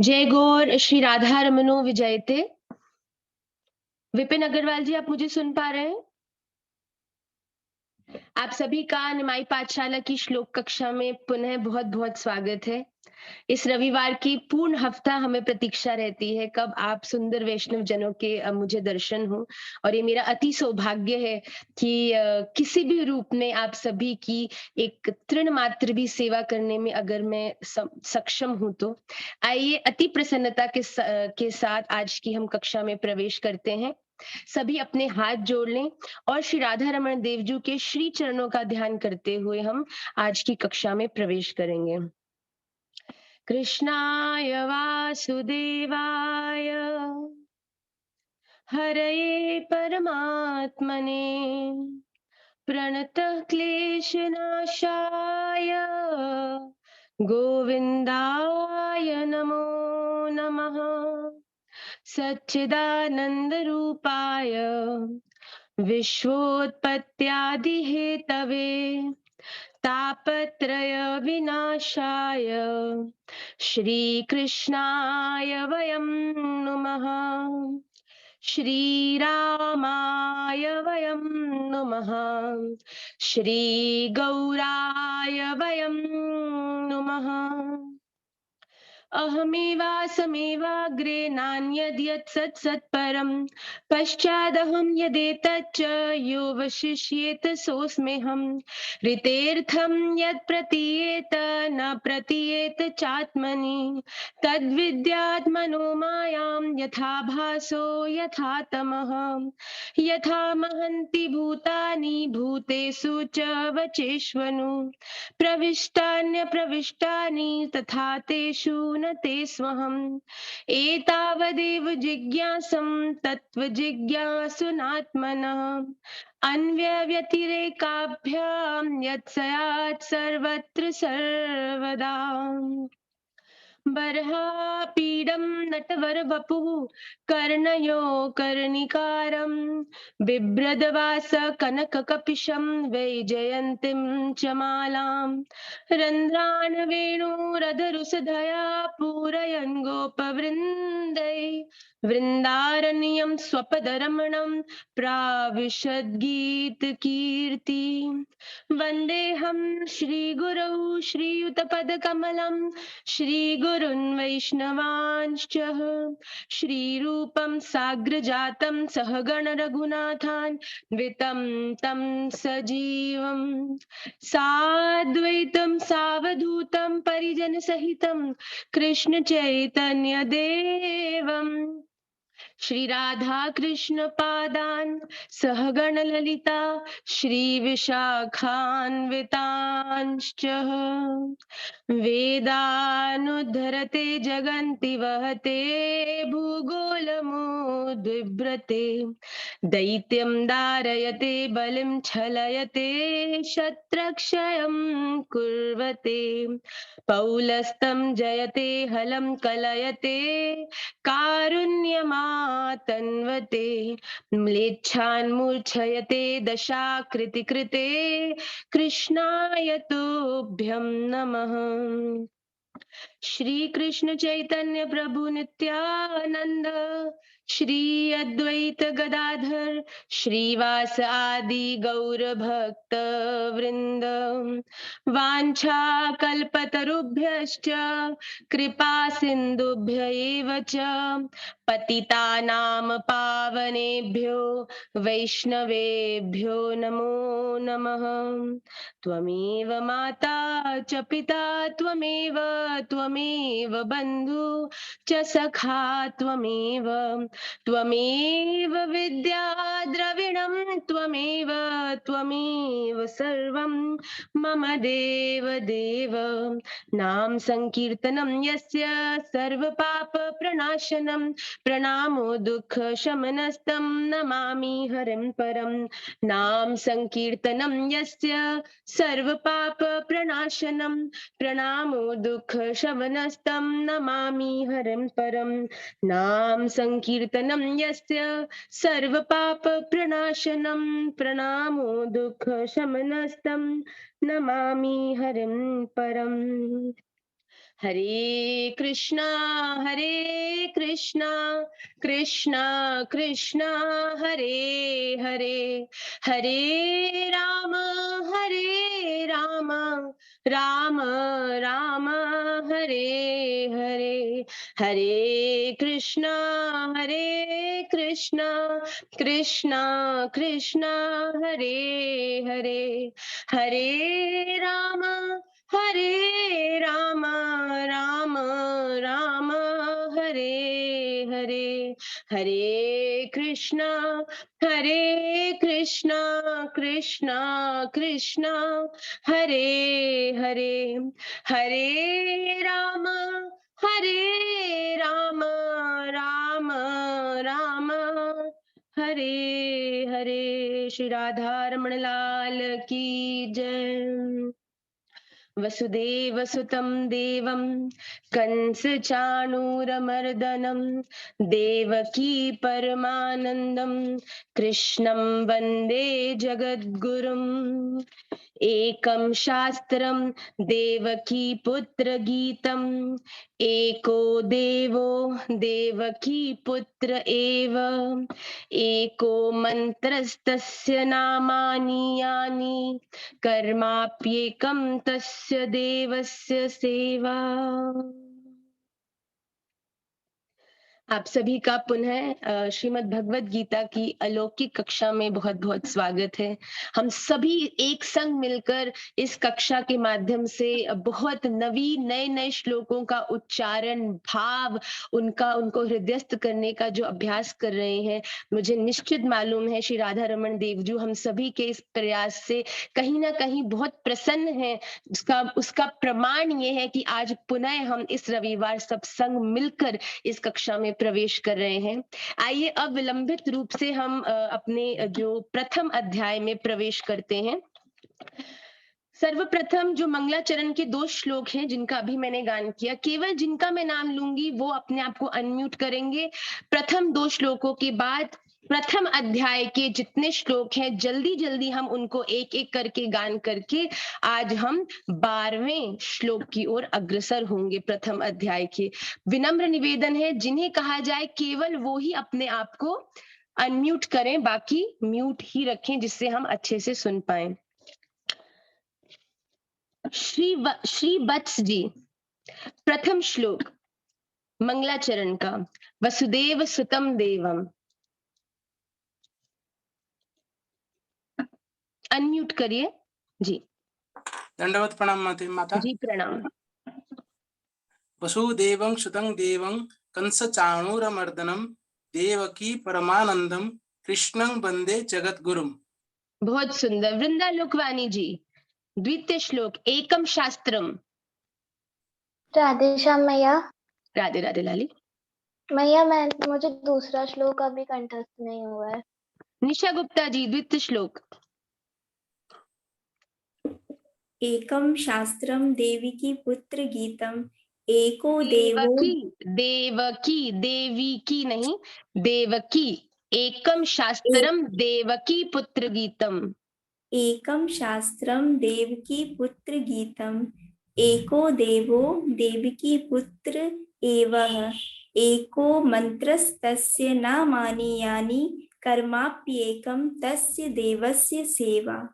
जय गौर श्री राधा रमनो विजयते। विपिन अग्रवाल जी, आप मुझे सुन पा रहे हैं? आप सभी का निमाई पाठशाला की श्लोक कक्षा में पुनः बहुत-बहुत स्वागत है। इस रविवार की पूर्ण हफ्ता हमें प्रतीक्षा रहती है कब आप सुंदर वैष्णव जनों के मुझे दर्शन हो। और ये मेरा अति सौभाग्य है कि किसी भी रूप में आप सभी की एक तृण मात्र भी सेवा करने में अगर मैं सक्षम हूँ तो आइए अति प्रसन्नता के साथ आज की हम कक्षा में प्रवेश करते हैं। सभी अपने हाथ जोड़ लें और श्री राधा रमन देव जी के श्री चरणों का ध्यान करते हुए हम आज की कक्षा में प्रवेश करेंगे। कृष्णाय वासुदेवाय हरये परमात्मने प्रणतः क्लेशनाशाय गोविन्दाय नमो नमः। सच्चिदानन्दरूपाय विश्वोत्पत्त्यादिहेतवे तापत्रयविनाशाय श्रीकृष्णाय वयं नुमः। श्रीरामाय वयं नुमः। श्रीगौराय वयं नुमः। अहमेवासमेवाग्रे नान्यद्यत् सत्सत्परम् पश्चादहं यदेतच्च यो वशिष्येत सोऽस्म्यहम्। ऋतेऽर्थं यत् प्रतीयेत न प्रतीयेत चात्मनि तद्विद्यात्मनो मायां यथा भासो यथा तमः। यथा महन्ति भूतानि भूतेषु च वचेष्वनु प्रविष्टान्यप्रविष्टानि तथा तेषु न तेष्वहम्। एतावदेव जिज्ञासं तत्त्वजिज्ञासुनात्मनः अन्यव्यतिरेकाभ्यां यत् स्यात् सर्वत्र सर्वदा। बर्हापीडं नटवरवपुः कर्णयो कर्णिकारं बिभ्रदवास कनककपिशं वैजयन्तीं च मालां रन्ध्रान् वेणुरधरुषधया पूरयन् गोपवृन्दै वृन्दारण्यं स्वपदरमणं प्राविशद्गीतकीर्ति। वन्देऽहं श्रीगुरौ श्रीयुतपदकमलं श्रीगुरुन् वैष्णवांश्च श्रीरूपं साग्रजातं सहगण रघुनाथान् वितं तं सजीवं साद्वैतं सावधूतं परिजनसहितं कृष्ण चैतन्य देवम् श्री राधा कृष्ण पादान सहगण ललिता श्री विशाखान्वितांश्च वेदानुद्धरते जगन्ति वहते भूगोलमुद्बिभ्रते दैत्यं दारयते बलिं छलयते शत्रक्षयं कुर्वते पौलस्तं जयते हलं कलयते कारुण्यमातन्वते म्लेच्छान् मूर्छयते दशाकृतिकृते कृष्णाय तुभ्यं नमः। श्री कृष्ण चैतन्य प्रभु नित्यानंद श्री अद्वैत गदाधर श्रीवास आदि गौर भक्त वृंद वांछा कल्पतरुभ्यश्च कृपा सिंधुभ्य एव च पतितानां पावनेभ्यो वैष्णवेभ्यो नमो नमः। त्वमेव माता च पिता त्वमेव त्वमेव बन्धु च सखा त्वमेव त्वमेव विद्या द्रविणं त्वमेव त्वमेव सर्वं मम देव देव। नाम संकीर्तनं यस्य सर्वपाप प्रणाशनं प्रणामो दुःख शमनस्तं नमामि हरिं परं। नाम संकीर्तनं यस्य सर्वपाप प्रणाशनं प्रणामो दुःख शमनस्तं नमामि हरिं परं। नाम संकीर्तनं यस्य सर्वपाप प्रणाशनं प्रणामो दुःख शमनस्तं नमामि हरिं परं। हरे कृष्णा कृष्णा कृष्णा हरे हरे हरे राम राम राम हरे, हरे कृष्णा कृष्णा कृष्णा हरे हरे, हरे राम राम राम हरे हरे, हरे कृष्णा कृष्णा कृष्णा हरे हरे, हरे राम राम राम हरे हरे। श्री राधा रमण लाल की जय। वसुदेव सुतं देवं कंस चाणूरमर्दनं देवकी परमानंदं कृष्णं वंदे जगद्गुरुम्। एकं शास्त्रं देवकी पुत्र गीतम्, एको देवो देवकी पुत्र एव, एको मन्त्रस्तस्य नामानि यानि, कर्माप्येकं तस्य देवस्य सेवा। आप सभी का पुनः श्रीमद् भगवत गीता की अलौकिक कक्षा में बहुत बहुत स्वागत है। हम सभी एक संग मिलकर इस कक्षा के माध्यम से बहुत नए नए श्लोकों का उच्चारण, भाव, उनको हृदयस्थ करने का जो अभ्यास कर रहे हैं। मुझे निश्चित मालूम है श्री राधा रमण देव जी हम सभी के इस प्रयास से कहीं ना कहीं बहुत प्रसन्न हैं। उसका प्रमाण ये है कि आज पुनः हम इस रविवार सब संग मिलकर इस कक्षा में प्रवेश कर रहे हैं। आइए अब विलंबित रूप से हम अपने जो प्रथम अध्याय में प्रवेश करते हैं। सर्वप्रथम जो मंगलाचरण के 2 श्लोक हैं जिनका अभी मैंने गान किया, केवल जिनका मैं नाम लूंगी वो अपने आप को अनम्यूट करेंगे। प्रथम 2 श्लोकों के बाद प्रथम अध्याय के जितने श्लोक हैं जल्दी जल्दी हम उनको एक एक करके गान करके आज हम 12वें श्लोक की ओर अग्रसर होंगे। प्रथम अध्याय के विनम्र निवेदन है जिन्हें कहा जाए केवल वो ही अपने आप को अनम्यूट करें, बाकी म्यूट ही रखें जिससे हम अच्छे से सुन पाए। श्री वत्स जी, प्रथम श्लोक मंगलाचरण का, वसुदेव सुतम देवम। अनम्यूट करिए जी। दंडवत प्रणाम माता जी प्रणाम। वसुदेवं सुतं देवं कंस चाणूरमर्दनं देवकी परमानंदम कृष्णं वंदे जगद्गुरुम। बहुत सुंदर। वृंदा लोकवाणी जी, द्वितीय श्लोक एकम शास्त्रम। राधे श्याम मैया। राधे राधे लाली। मैया मुझे दूसरा श्लोक अभी कंठस्थ नहीं हुआ है। निशा गुप्ता जी, द्वितीय श्लोक। एकम शास्त्रम देविकी पुत्र गीतम एको देवो देवकी देवी की नहीं, देवकी। एकम शास्त्रम देवकी पुत्र गीतम। एकम शास्त्रम देवकी पुत्र गीतम एको देवो देवकी पुत्र एवः एको मंत्रस्तस्य नामानि यानि कर्माप्येकं तस्य देवस्य सेवा।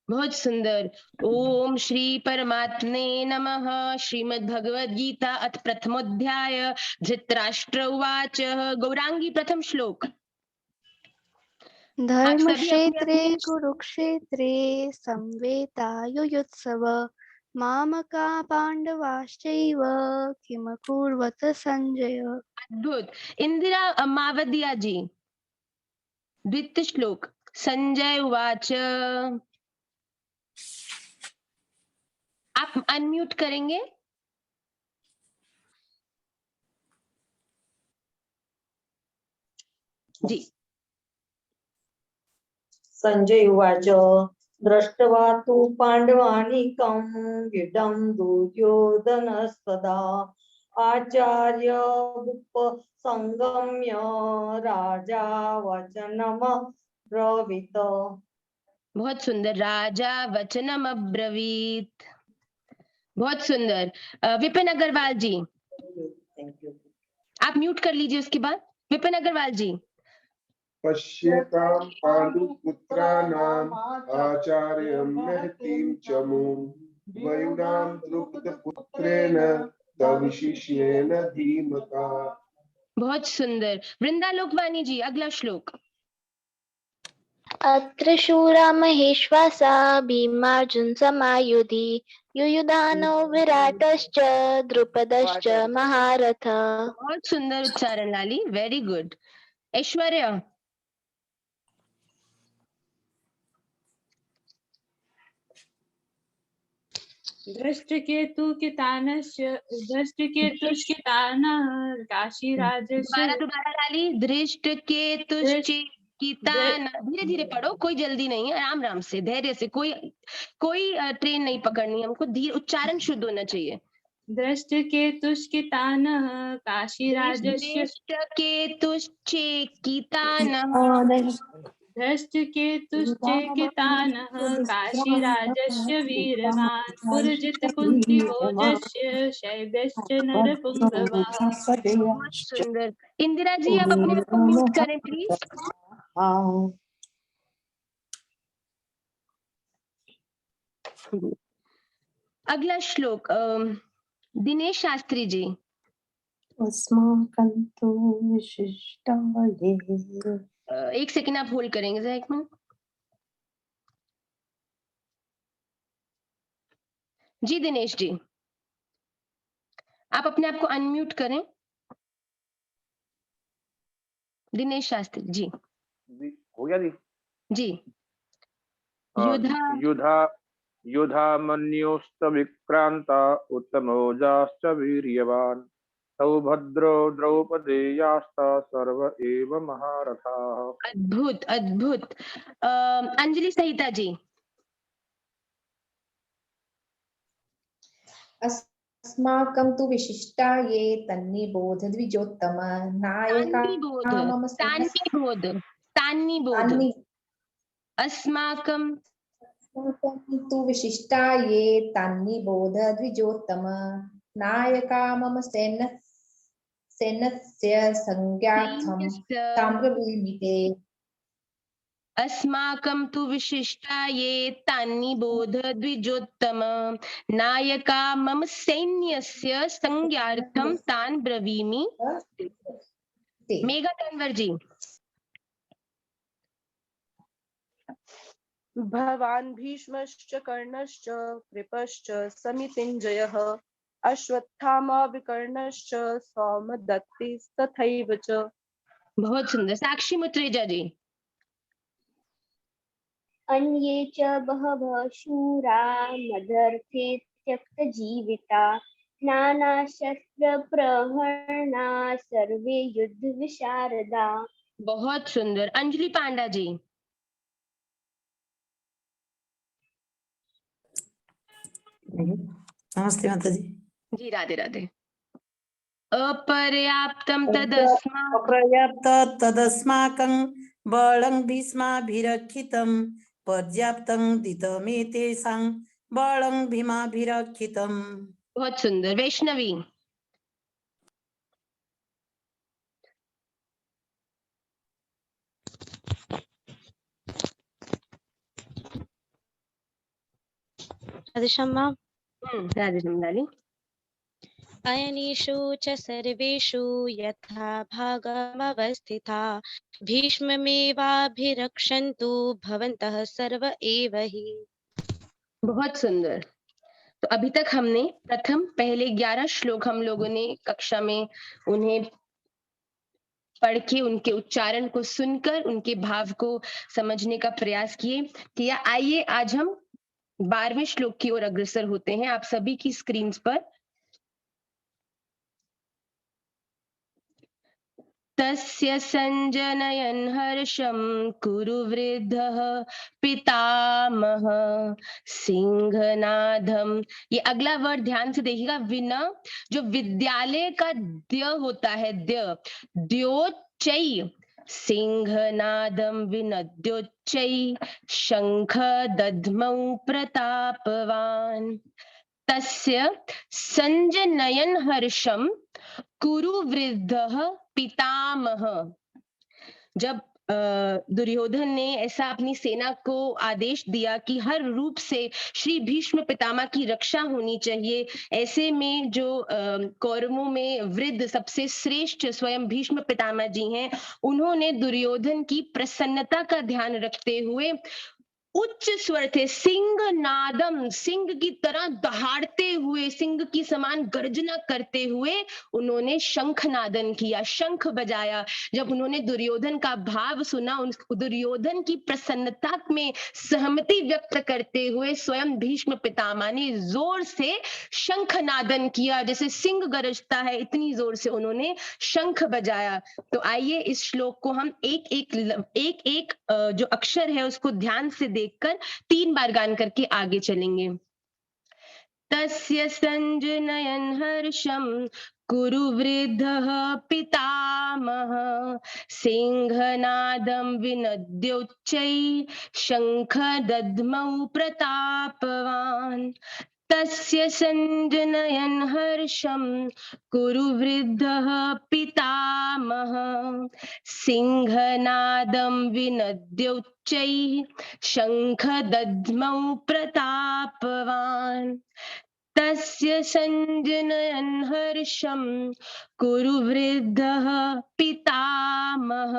बहुत सुंदर। ओम श्री परमात्मने नमः। श्रीमद् भगवद गीता अथ प्रथमोध्याय। धृतराष्ट्र उवाच। गौरांगी प्रथम श्लोक। धर्म क्षेत्रे कुरुक्षेत्रे संवेतायुयुत्सव मामका पांडवाश्चैव किमकुर्वत संजय। अद्भुत। इंदिरा मावदिया जी, द्वितीय श्लोक। संजय उवाच। आप अनम्यूट करेंगे। जी। संजय उवाच दृष्ट्वा तु पाण्डवानीकं युधं दुर्योधनस्तदा आचार्योपसंगम्य राजा वचनमब्रवीत्। बहुत सुंदर। राजा वचनम अब्रवीत। बहुत सुंदर। विपिन अग्रवाल जी, आप म्यूट कर लीजिए उसके बाद। विपिन अग्रवाल जी। पश्यतां पांडुपुत्राणाम् आचार्यं महतीं च मूं द्वयूनां द्रुपदपुत्रेण तविशिष्येन धीमता। बहुत सुंदर। वृंदा लोकवाणी जी, अगला श्लोक। अत्र शूरा महेश्वासा भीमार्जुन समायुधि युयुधानो विराटश्च द्रुपदश्च महारथ। बहुत सुंदर उच्चारण लाली, वेरी गुड। ऐश्वर्या। दृष्टकेतुश्कितानः काशीराजस्य दोबारा लाली, धृष्ट केतुश्चिकितान। धीरे धीरे पढ़ो, कोई जल्दी नहीं है, आराम आराम से, धैर्य से। कोई ट्रेन नहीं पकड़नी, हमको धीरे, उच्चारण शुद्ध होना चाहिए। दृष्टकेतुश्कितानः काशीराजस्य धृष्टकेतुश्चेकितानः काशीराजस्य वीरवान् पुरजितकुन्तिभोजस्य शैब्यश्च नरपुङ्गवः। सुंदर। इंदिरा जी, आप अपने आप को म्यूट करें प्लीज। अगला श्लोक दिनेश शास्त्री जी। अस्माकं तु विशिष्टाये। एक सेकंड आप होल्ड करेंगे जरा, एक मिनट जी। दिनेश जी, आप अपने आप को अनम्यूट करें। दिनेश शास्त्री जी। हो गया जी। जी। युधा मन्योस्त विक्रांता उत्तमोजाश्च वीर्यवान् सौभद्रो द्रौपदेयास्ता सर्व एव महारथाः। अद्भुत अद्भुत। अंजलि सहिता जी। अस्माकं तु विशिष्टा ये तन्निबोध द्विजोत्तम नायका मम तान्निबोध। अस्माकं तु विशिष्टा ये तन्निबोध द्विजोत्तम नायका मम सैन्यस्य संज्ञार्थं ताम्रवीमि ते। अस्माकं तु विशिष्टा ये तान्निबोध द्विजोत्तम नायका मम सैन्यस्य संज्ञार्थं तान् ब्रवीमि। मेघा तन्वर जी। भवान् भीष्मश्च कर्णश्च कृपश्च समितिञ्जयः अश्वत्थामा विकर्णश्च सौमदत्तिस्तथैव च। बहुत सुंदर। साक्षी मुत्रेजा जी। अन्ये च बहवः शूरा मदर्थे त्यक्तजीविता नानाशस्त्रप्रहरणा सर्वे युद्धविशारदा। बहुत सुंदर। अंजलि पांडा जी। नमस्ते माता जी। जी राधे राधे। अपर्याप्तं तदस्माकं बलं भीष्माभिरक्षितं पर्याप्तं दितमेतेषां बलं भीमाभिरक्षितम्। बहुत सुंदर। वैष्णवी। राधेश्याम। राधेश्याम। अयनेषु च सर्वेषु यथा भागमवस्थिता भीष्ममेवाभिरक्षन्तु भवन्तः सर्व एव हि। बहुत सुंदर। तो अभी तक हमने पहले 11 श्लोक हम लोगों ने कक्षा में उन्हें पढ़ के उनके उच्चारण को सुनकर उनके भाव को समझने का प्रयास किया। आइए आज हम 12वें श्लोक की ओर अग्रसर होते हैं। आप सभी की स्क्रीन पर तस्य संजनयन् हर्षं कुरु वृद्धः पितामह सिंहनादम। ये अगला वर्ड ध्यान से देखिएगा। विना जो विद्यालय का द्य होता है, द्योच्चै सिंहनादम विनद्योच्चै शंख दध्मौ प्रतापवान् तस्य संजनयन् हर्षम कुरु वृद्धः पितामह। जब दुर्योधन ने ऐसा अपनी सेना को आदेश दिया कि हर रूप से श्री भीष्म पितामह की रक्षा होनी चाहिए। ऐसे में जो कौरवों में वृद्ध सबसे श्रेष्ठ स्वयं भीष्म पितामह जी हैं, उन्होंने दुर्योधन की प्रसन्नता का ध्यान रखते हुए उच्च स्वर थे, सिंह नादम, सिंह की तरह दहाड़ते हुए, सिंह की समान गर्जना करते हुए उन्होंने शंख नादन किया, शंख बजाया। जब उन्होंने दुर्योधन का भाव सुना, उन दुर्योधन की प्रसन्नता में सहमति व्यक्त करते हुए स्वयं भीष्म पितामह ने जोर से शंख नादन किया, जैसे सिंह गरजता है इतनी जोर से उन्होंने शंख बजाया। तो आइए इस श्लोक को हम एक एक जो अक्षर है उसको ध्यान से देखकर 3 बार गान करके आगे चलेंगे। तस्य संजनयन हर्षम कुरु वृद्धः पितामह, सिंहनादं विनद्योच्चैः शंख दद्मौ प्रतापवान्। तस्य संजनयन हर्षम कुरु वृद्धः पितामह, सिंहनादं विनद्योच्चैः शंख दद्मौ प्रतापवान्। तस्य संजनयन हर्षम कुरु वृद्धः पितामह,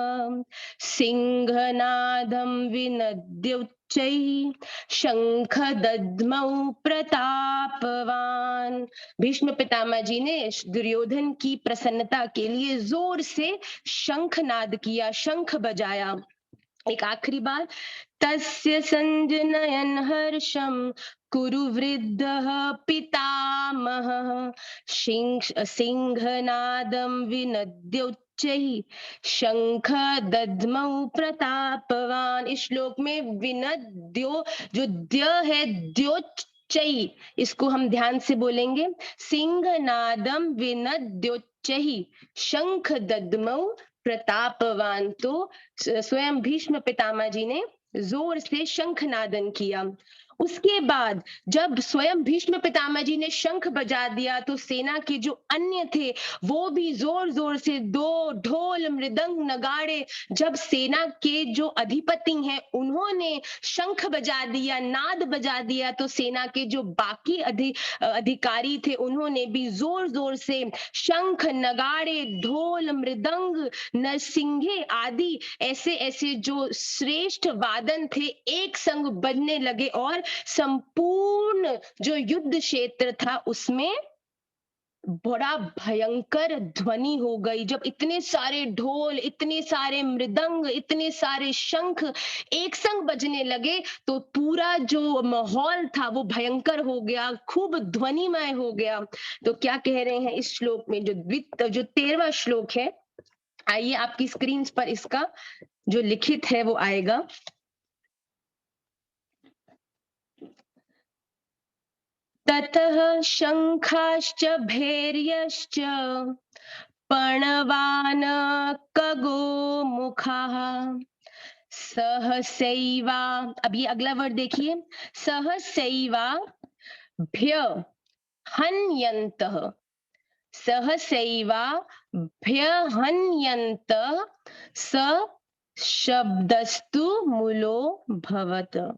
सिंहनादं विनद्योच्चैः शंख दद्मौ प्रतापवान। भीष्म पितामह जी ने दुर्योधन की प्रसन्नता के लिए जोर से शंखनाद किया, शंख बजाया। एक आखिरी बार, तस्य संजनयन हर्षम कुरु वृद्धः पितामह, सिंहनादं विनद्योच्चैः शंख दद्मौ प्रतापवान। इस श्लोक में विनद्यो, जो द्य है, द्योच्चैः, इसको हम ध्यान से बोलेंगे। सिंहनादं विनद्योच्चैः शंख दद्मौ प्रतापवान। तो स्वयं भीष्म पितामह जी ने जोर से शंखनादन किया। उसके बाद जब स्वयं भीष्म पितामह जी ने शंख बजा दिया तो सेना के जो अन्य थे वो भी जोर जोर से दो ढोल मृदंग नगाड़े, जब सेना के जो अधिपति हैं उन्होंने शंख बजा दिया, नाद बजा दिया, तो सेना के जो बाकी अधिकारी थे उन्होंने भी जोर जोर से शंख नगाड़े ढोल मृदंग नरसिंगे आदि ऐसे ऐसे जो श्रेष्ठ वादन थे एक संग बजने लगे और संपूर्ण जो युद्ध क्षेत्र था उसमें बड़ा भयंकर ध्वनि हो गई। जब इतने सारे ढोल, इतने सारे मृदंग, इतने सारे शंख एक संग बजने लगे तो पूरा जो माहौल था वो भयंकर हो गया, खूब ध्वनिमय हो गया। तो क्या कह रहे हैं इस श्लोक में, जो 13वां श्लोक है, आइए आपकी स्क्रीन पर इसका जो लिखित है वो आएगा। ततः शंखाश्च भैर्यश्च पर्णवान कगो मुखाः सहसैवा, अब ये अगला वर्ड देखिए, सहसैवा भ्य हन्यन्तः, सहसैवा भ्य हन्यन्तः स शब्दस्तु मूलो भवत।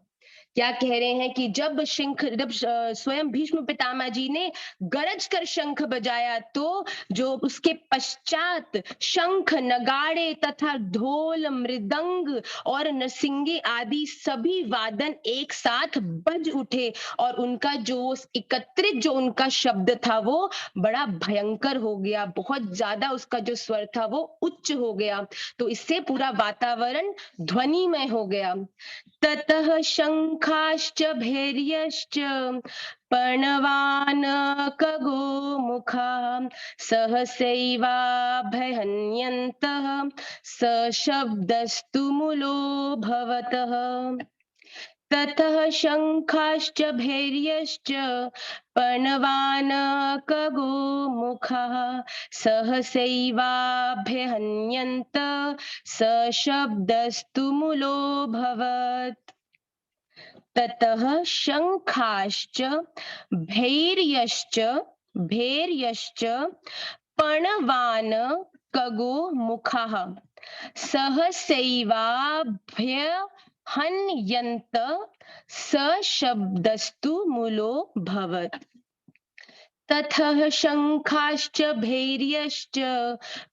क्या कह रहे हैं कि जब स्वयं भीष्म पितामह जी ने गरज कर शंख बजाया तो जो उसके पश्चात शंख नगाड़े तथा ढोल मृदंग और नरसिंगे आदि सभी वादन एक साथ बज उठे और उनका जो एकत्रित जो उनका शब्द था वो बड़ा भयंकर हो गया, बहुत ज्यादा उसका जो स्वर था वो उच्च हो गया। तो इससे पूरा वातावरण ध्वनिमय हो गया। ततः शंखाश्च भैर्यश्च पर्णवान कगो मुखाः सहसैवाभ्यहन्यन्तः सशब्दस्तु मूलो भवतः। ततः शंखाश्च भैर्यश्च पर्णवान कगो मुखाः सहसैवाभ्यहन्यन्तः सशब्दस्तु मूलो भवत्। ततः शंखाश्च भैर्यश्च पर्णवान कगो मुखः सहसैवाभ्यहन्यन्त सशब्दस्तु मूलो भवत्। ततः शङ्खाश्च भैर्यश्च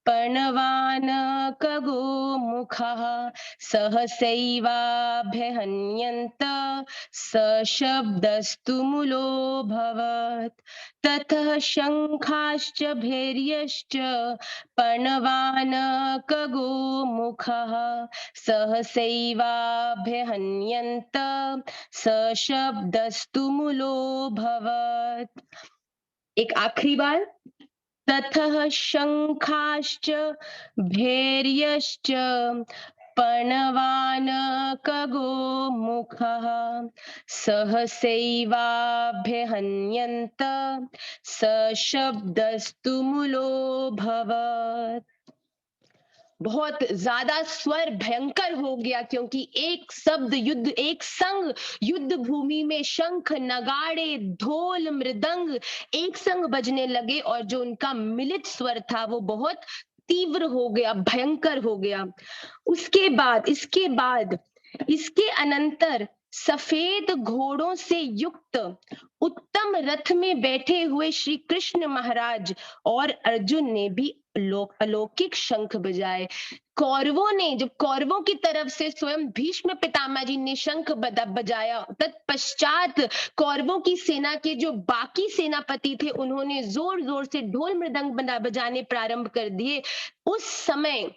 पर्णवानकगो मुखः सहसैवाभ्यहन्यन्त सशब्दस्तु मूलो भवत्। ततः शङ्खाश्च भैर्यश्च पर्णवानकगो मुखः सहसैवाभ्यहन्यन्त सशब्दस्तु मूलो भवत्। एक आखिरी बार, ततः शङ्खाश्च भैर्यश्च पर्णवानकगो मुखः सहसैवाभ्यहन्यन्त सशब्दस्तु मूलो भवत्। बहुत ज्यादा स्वर भयंकर हो गया, क्योंकि एक शब्द युद्ध, एक संग युद्ध भूमि में शंख नगाड़े ढोल मृदंग एक संग बजने लगे और जो उनका मिलित स्वर था वो बहुत तीव्र हो गया, भयंकर हो गया। उसके बाद इसके अनंतर सफेद घोड़ों से युक्त उत्तम रथ में बैठे हुए श्री कृष्ण महाराज और अर्जुन ने भी अलौकिक शंख बजाए। कौरवों ने, जब कौरवों की तरफ से स्वयं भीष्म पितामह जी ने शंख बजाया, तत्पश्चात कौरवों की सेना के जो बाकी सेनापति थे उन्होंने जोर जोर से ढोल मृदंग बजाने प्रारंभ कर दिए। उस समय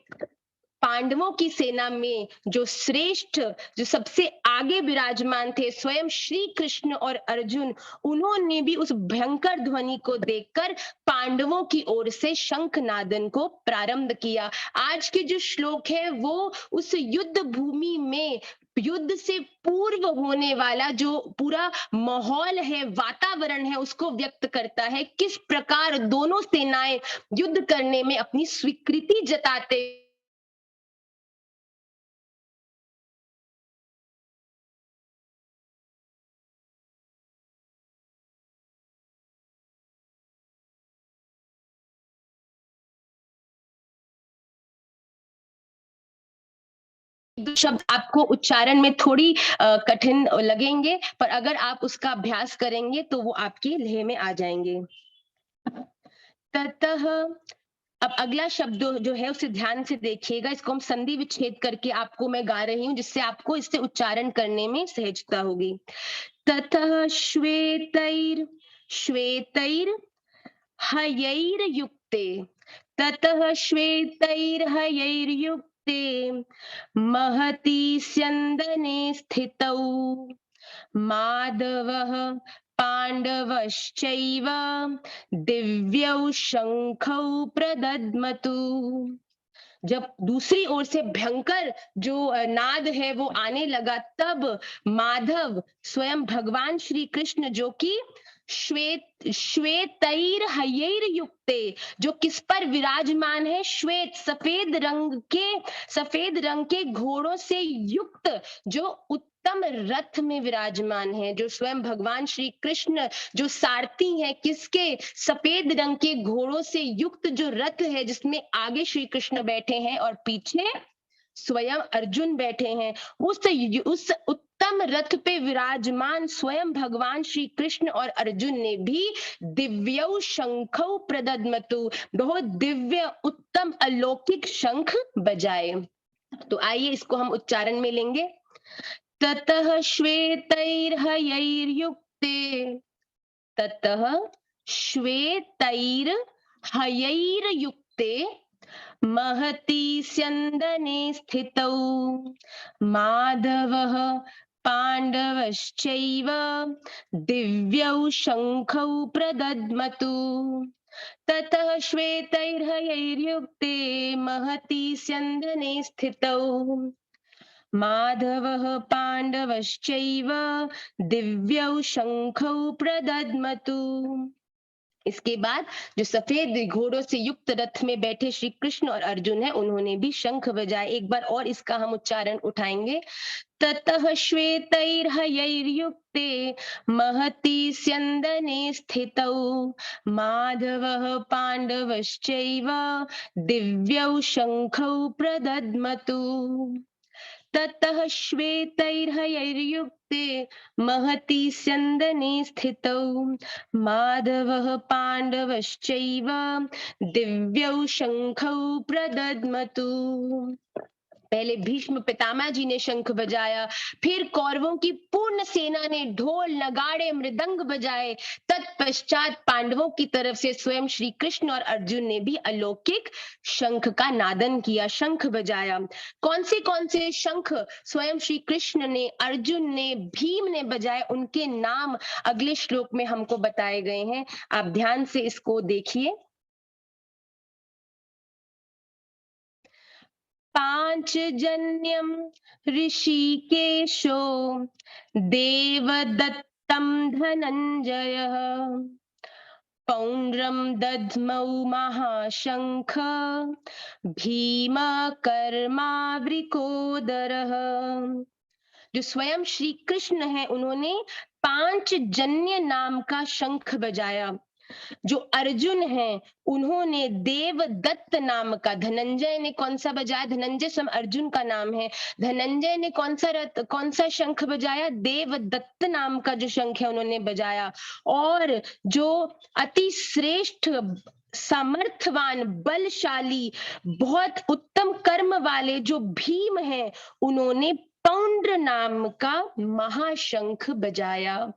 पांडवों की सेना में जो श्रेष्ठ, जो सबसे आगे विराजमान थे, स्वयं श्री कृष्ण और अर्जुन, उन्होंने भी उस भयंकर ध्वनि को देखकर पांडवों की ओर से शंखनादन को प्रारंभ किया। आज के जो श्लोक है वो उस युद्ध भूमि में युद्ध से पूर्व होने वाला जो पूरा माहौल है, वातावरण है, उसको व्यक्त करता है। किस प्रकार दोनों सेनाएं युद्ध करने में अपनी स्वीकृति जताते शब्द आपको उच्चारण में थोड़ी कठिन लगेंगे, पर अगर आप उसका अभ्यास करेंगे तो वो आपकी लय में आ जाएंगे। ततः, अब अगला शब्द जो है उसे ध्यान से देखिएगा। इसको हम संधि विच्छेद करके आपको मैं गा रही हूँ, जिससे आपको इससे उच्चारण करने में सहजता होगी। ततः श्वेतैर हयैर्युक्ते, ततः श्वेतैर्हयैर्युक्ते महती स्यन्दने स्थितौ माधवः पांडवश्चैव दिव्यौ शंखौ प्रदद्मतु। जब दूसरी ओर से भयंकर जो नाद है वो आने लगा, तब माधव स्वयं भगवान श्री कृष्ण, जो कि श्वेतैर हयैर युक्ते, जो किस पर विराजमान है? श्वेत, सफेद रंग के घोड़ों से युक्त जो उत्तम रथ में विराजमान है, जो स्वयं भगवान श्री कृष्ण जो सारथी हैं, किसके? सफेद रंग के घोड़ों से युक्त जो रथ है, जिसमें आगे श्री कृष्ण बैठे हैं और पीछे स्वयं अर्जुन बैठे हैं। उस उत्तम रथ पे विराजमान स्वयं भगवान श्री कृष्ण और अर्जुन ने भी दिव्यौ शंखौ प्रदद्मतु, बहुत दिव्य उत्तम अलौकिक शंख बजाए। तो आइए इसको हम उच्चारण में लेंगे। ततः श्वेतैर्हयैर्युक्ते, ततः श्वेतैर्हयैर्युक्ते महती स्यन्दने स्थितौ माधवः पांडवश्चैव दिव्यौ शंखौ प्रदद्मतु। ततः श्वेतैर्हयैर्युक्ते महती स्यन्दने स्थितौ माधवः पांडवश्चैव दिव्यौ शंखौ प्रदद्मतु। इसके बाद जो सफेद घोड़ों से युक्त रथ में बैठे श्री कृष्ण और अर्जुन है, उन्होंने भी शंख बजाए। एक बार और इसका हम उच्चारण उठाएंगे। ततः श्वेतैर्हयैर्युक्ते महति स्यन्दने स्थितौ माधवः पाण्डवश्चैव दिव्यौ शङ्खौ प्रदद्मतु। ततः श्वेतैर्हयैर्युक्ते महति स्यन्दने स्थितौ माधवः पाण्डवश्चैव दिव्यौ शङ्खौ प्रदद्मतु। पहले भीष्म पितामह जी ने शंख बजाया, फिर कौरवों की पूर्ण सेना ने ढोल नगाड़े मृदंग बजाए, तत्पश्चात पांडवों की तरफ से स्वयं श्री कृष्ण और अर्जुन ने भी अलौकिक शंख का नादन किया, शंख बजाया। कौन से शंख स्वयं श्री कृष्ण ने, अर्जुन ने, भीम ने बजाए, उनके नाम अगले श्लोक में हमको बताए गए हैं। आप ध्यान से इसको देखिए। पांचजन्यम ऋषिकेशो देवदत्तं धनंजयः पौंड्रम दध्मौ महाशंख भीमकर्मावृकोदरः। जो स्वयं श्री कृष्ण है, उन्होंने पांचजन्य नाम का शंख बजाया। जो अर्जुन हैं, उन्होंने देवदत्त नाम का, धनंजय ने कौन सा बजाया? धनंजय स्वयं अर्जुन का नाम है। धनंजय ने कौन सा शंख बजाया? देवदत्त नाम का जो शंख है उन्होंने बजाया। और जो अति श्रेष्ठ, सामर्थवान, बलशाली, बहुत उत्तम कर्म वाले जो भीम हैं, उन्होंने पौंड्र नाम का महाशंख बजाया।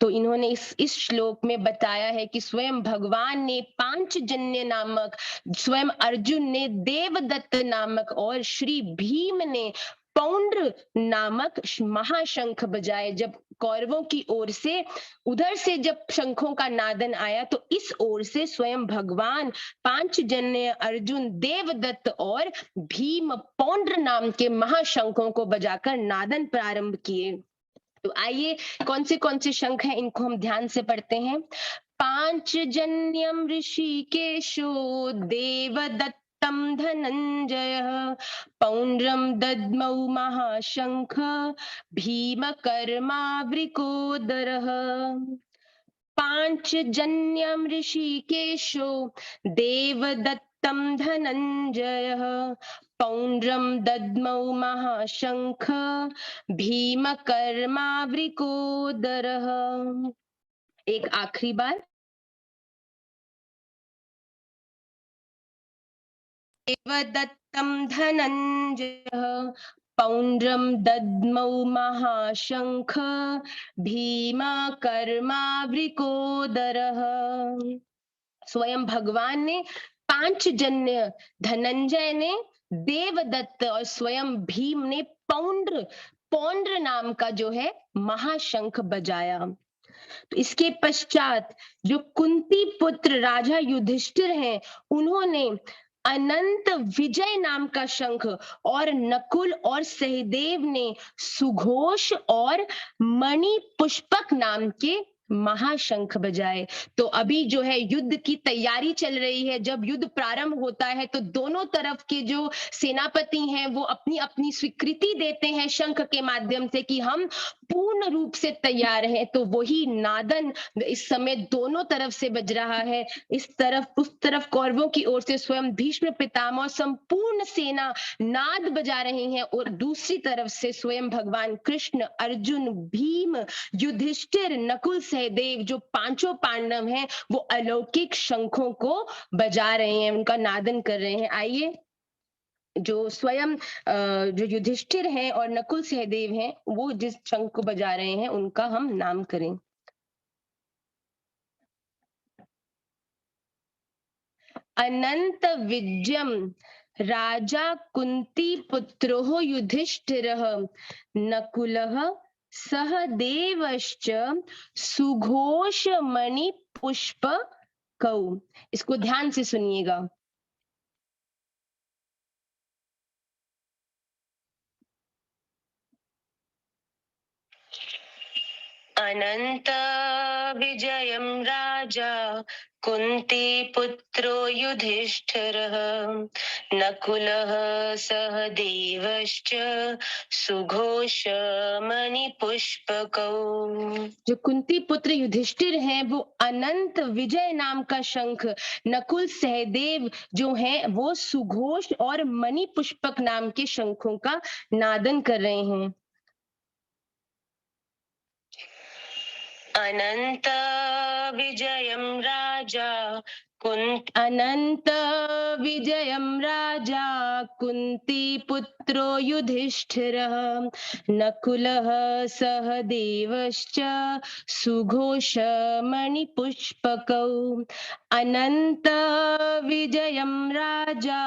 तो इन्होंने इस श्लोक में बताया है कि स्वयं भगवान ने पांचजन्य नामक, स्वयं अर्जुन ने देवदत्त नामक और श्री भीम ने पौंड्र नामक महाशंख बजाए। जब कौरवों की ओर से, उधर से जब शंखों का नादन आया, तो इस ओर से स्वयं भगवान पांचजन्य, अर्जुन देवदत्त और भीम पौंड्र नाम के महाशंखों को बजाकर नादन प्रारंभ किए। तो आइए कौन से शंख हैं, इनको हम ध्यान से पढ़ते हैं। पांचजन्यम ऋषिकेशो देवदत्तं धनंजयः पौंड्रम दद्मौ महाशंख भीमकर्मावृकोदरः। पांचजन्यम ऋषिकेशो देवदत्तं धनंजयः पौंड्रम दद्मौ महाशंख भीमकर्मावृकोदरः। एक आखिरी बार। देवदत्तं धनंजयः पौंड्रम दद्मौ महाशंख भीमकर्मावृकोदरः। स्वयं भगवान ने पांचजन्य, धनंजय ने देवदत्त और स्वयं भीम ने पौंड्र नाम का जो है महाशंख बजाया। तो इसके पश्चात जो कुंती पुत्र राजा युधिष्ठिर हैं, उन्होंने अनंत विजय नाम का शंख, और नकुल और सहदेव ने सुघोष और मणि पुष्पक नाम के महाशंख बजाए। तो अभी जो है युद्ध की तैयारी चल रही है। जब युद्ध प्रारंभ होता है तो दोनों तरफ के जो सेनापति हैं वो अपनी अपनी स्वीकृति देते हैं शंख के माध्यम से कि हम पूर्ण रूप से तैयार हैं। तो वही नादन इस समय दोनों तरफ से बज रहा है। इस तरफ उस तरफ कौरवों की ओर से स्वयं भीष्म पितामह संपूर्ण सेना नाद बजा रही हैं, और दूसरी तरफ से स्वयं भगवान कृष्ण, अर्जुन, भीम, युधिष्ठिर, नकुल, सहदेव, जो पांचों पांडव हैं, वो अलौकिक शंखों को बजा रहे हैं, उनका नादन कर रहे हैं। आइए जो स्वयं जो युधिष्ठिर हैं और नकुल सहदेव हैं, वो जिस शंख को बजा रहे हैं उनका हम नाम करें। अनंत विजयम राजा कुंती पुत्रो युधिष्ठिरः नकुलः सहदेवश्च सुघोष मणि पुष्पकौ। इसको ध्यान से सुनिएगा। अनंत विजयं राजा कुंती पुत्रो युधिष्ठिरः नकुलः सहदेवश्च सुघोषमणिपुष्पकौ। जो कुंती पुत्र युधिष्ठिर हैं वो अनंत विजय नाम का शंख, नकुल सहदेव जो हैं वो सुघोष और मणि पुष्पक नाम के शंखों का नादन कर रहे हैं। अनंत विजयं राजा अनंत विजयं राजा कुंती पुत्रो युधिष्ठिरः नकुलः सहदेवश्च सुघोषमणिपुष्पकौ। अनंत विजयं राजा,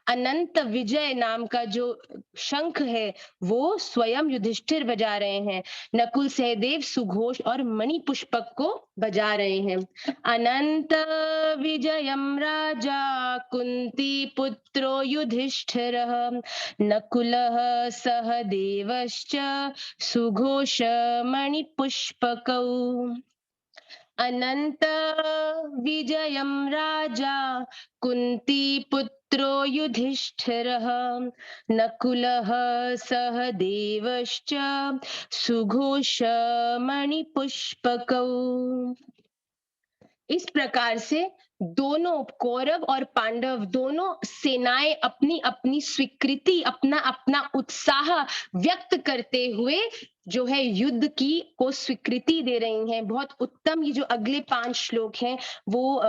अनंत विजय नाम का जो शंख है वो स्वयं युधिष्ठिर बजा रहे हैं, नकुल सहदेव सुघोष और मणि पुष्पक को बजा रहे हैं। अनंत विजयं राजा कुंती पुत्रो युधिष्ठिरः नकुलः सहदेवश्च सुघोष मणि पुष्पकौ। अनंत विजयं राजा कुंती पुत्रो युधिष्ठिरः नकुलः सहदेवश्च सुघोष मणि पुष्पकौ। इस प्रकार से दोनों कौरव और पांडव दोनों सेनाएं अपनी अपनी स्वीकृति, अपना अपना उत्साह व्यक्त करते हुए जो है युद्ध की को स्वीकृति दे रही हैं। बहुत उत्तम ये जो अगले 5 श्लोक हैं वो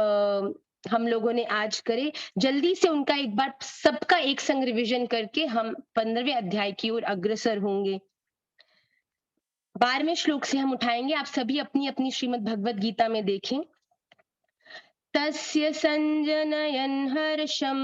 हम लोगों ने आज करे। जल्दी से उनका एक बार सबका एक संग रिविजन करके हम 15वें अध्याय की ओर अग्रसर होंगे। 12वें श्लोक से हम उठाएंगे। आप सभी अपनी अपनी श्रीमद् भगवद गीता में देखें। तस्य संजनयन् हर्षं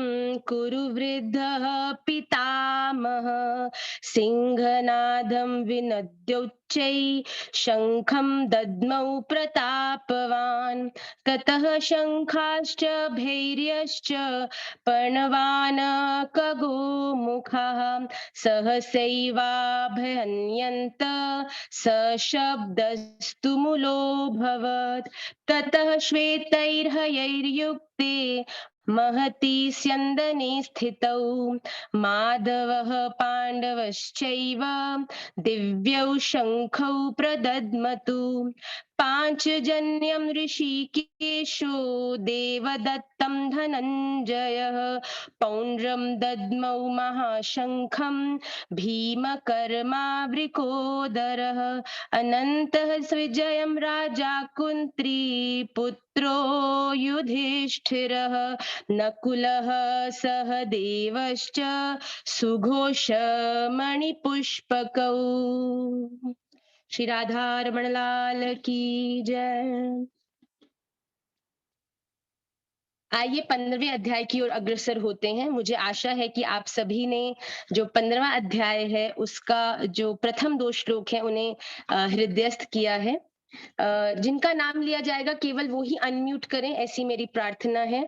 कुरु वृद्धः पितामहः सिंहनादं विनद्योच्चैः शंखं दद्मौ प्रतापवान् ततः शंखाश्च भैर्यश्च पर्णवानकगोमुखाः सहसैवाभयन्यन्त सशब्दस्तु मूलोऽभवत् ततः श्वेतैर्हयैर्युक्ते महती स्यन्दने स्थितौ माधवः पाण्डवश्चैव दिव्यौ शङ्खौ प्रदद्मतु पाञ्चजन्यं ऋषिकेशो देवदत्तं धनञ्जयः पौण्ड्रं दद्मौ महाशङ्खं भीमकर्मावृकोदरः अनन्तः विजयं राजा कुन्ती पुत्रो युधिष्ठिरः नकुलः सहदेवश्च सुघोष मणिपुष्पकौ। श्री राधा रमण लाल की जय। आइए 15वें अध्याय की ओर अग्रसर होते हैं। मुझे आशा है कि आप सभी ने जो 15वां अध्याय है उसका जो प्रथम 2 श्लोक है उन्हें हृदयस्थ किया है। जिनका नाम लिया जाएगा केवल वो ही अनम्यूट करें, ऐसी मेरी प्रार्थना है।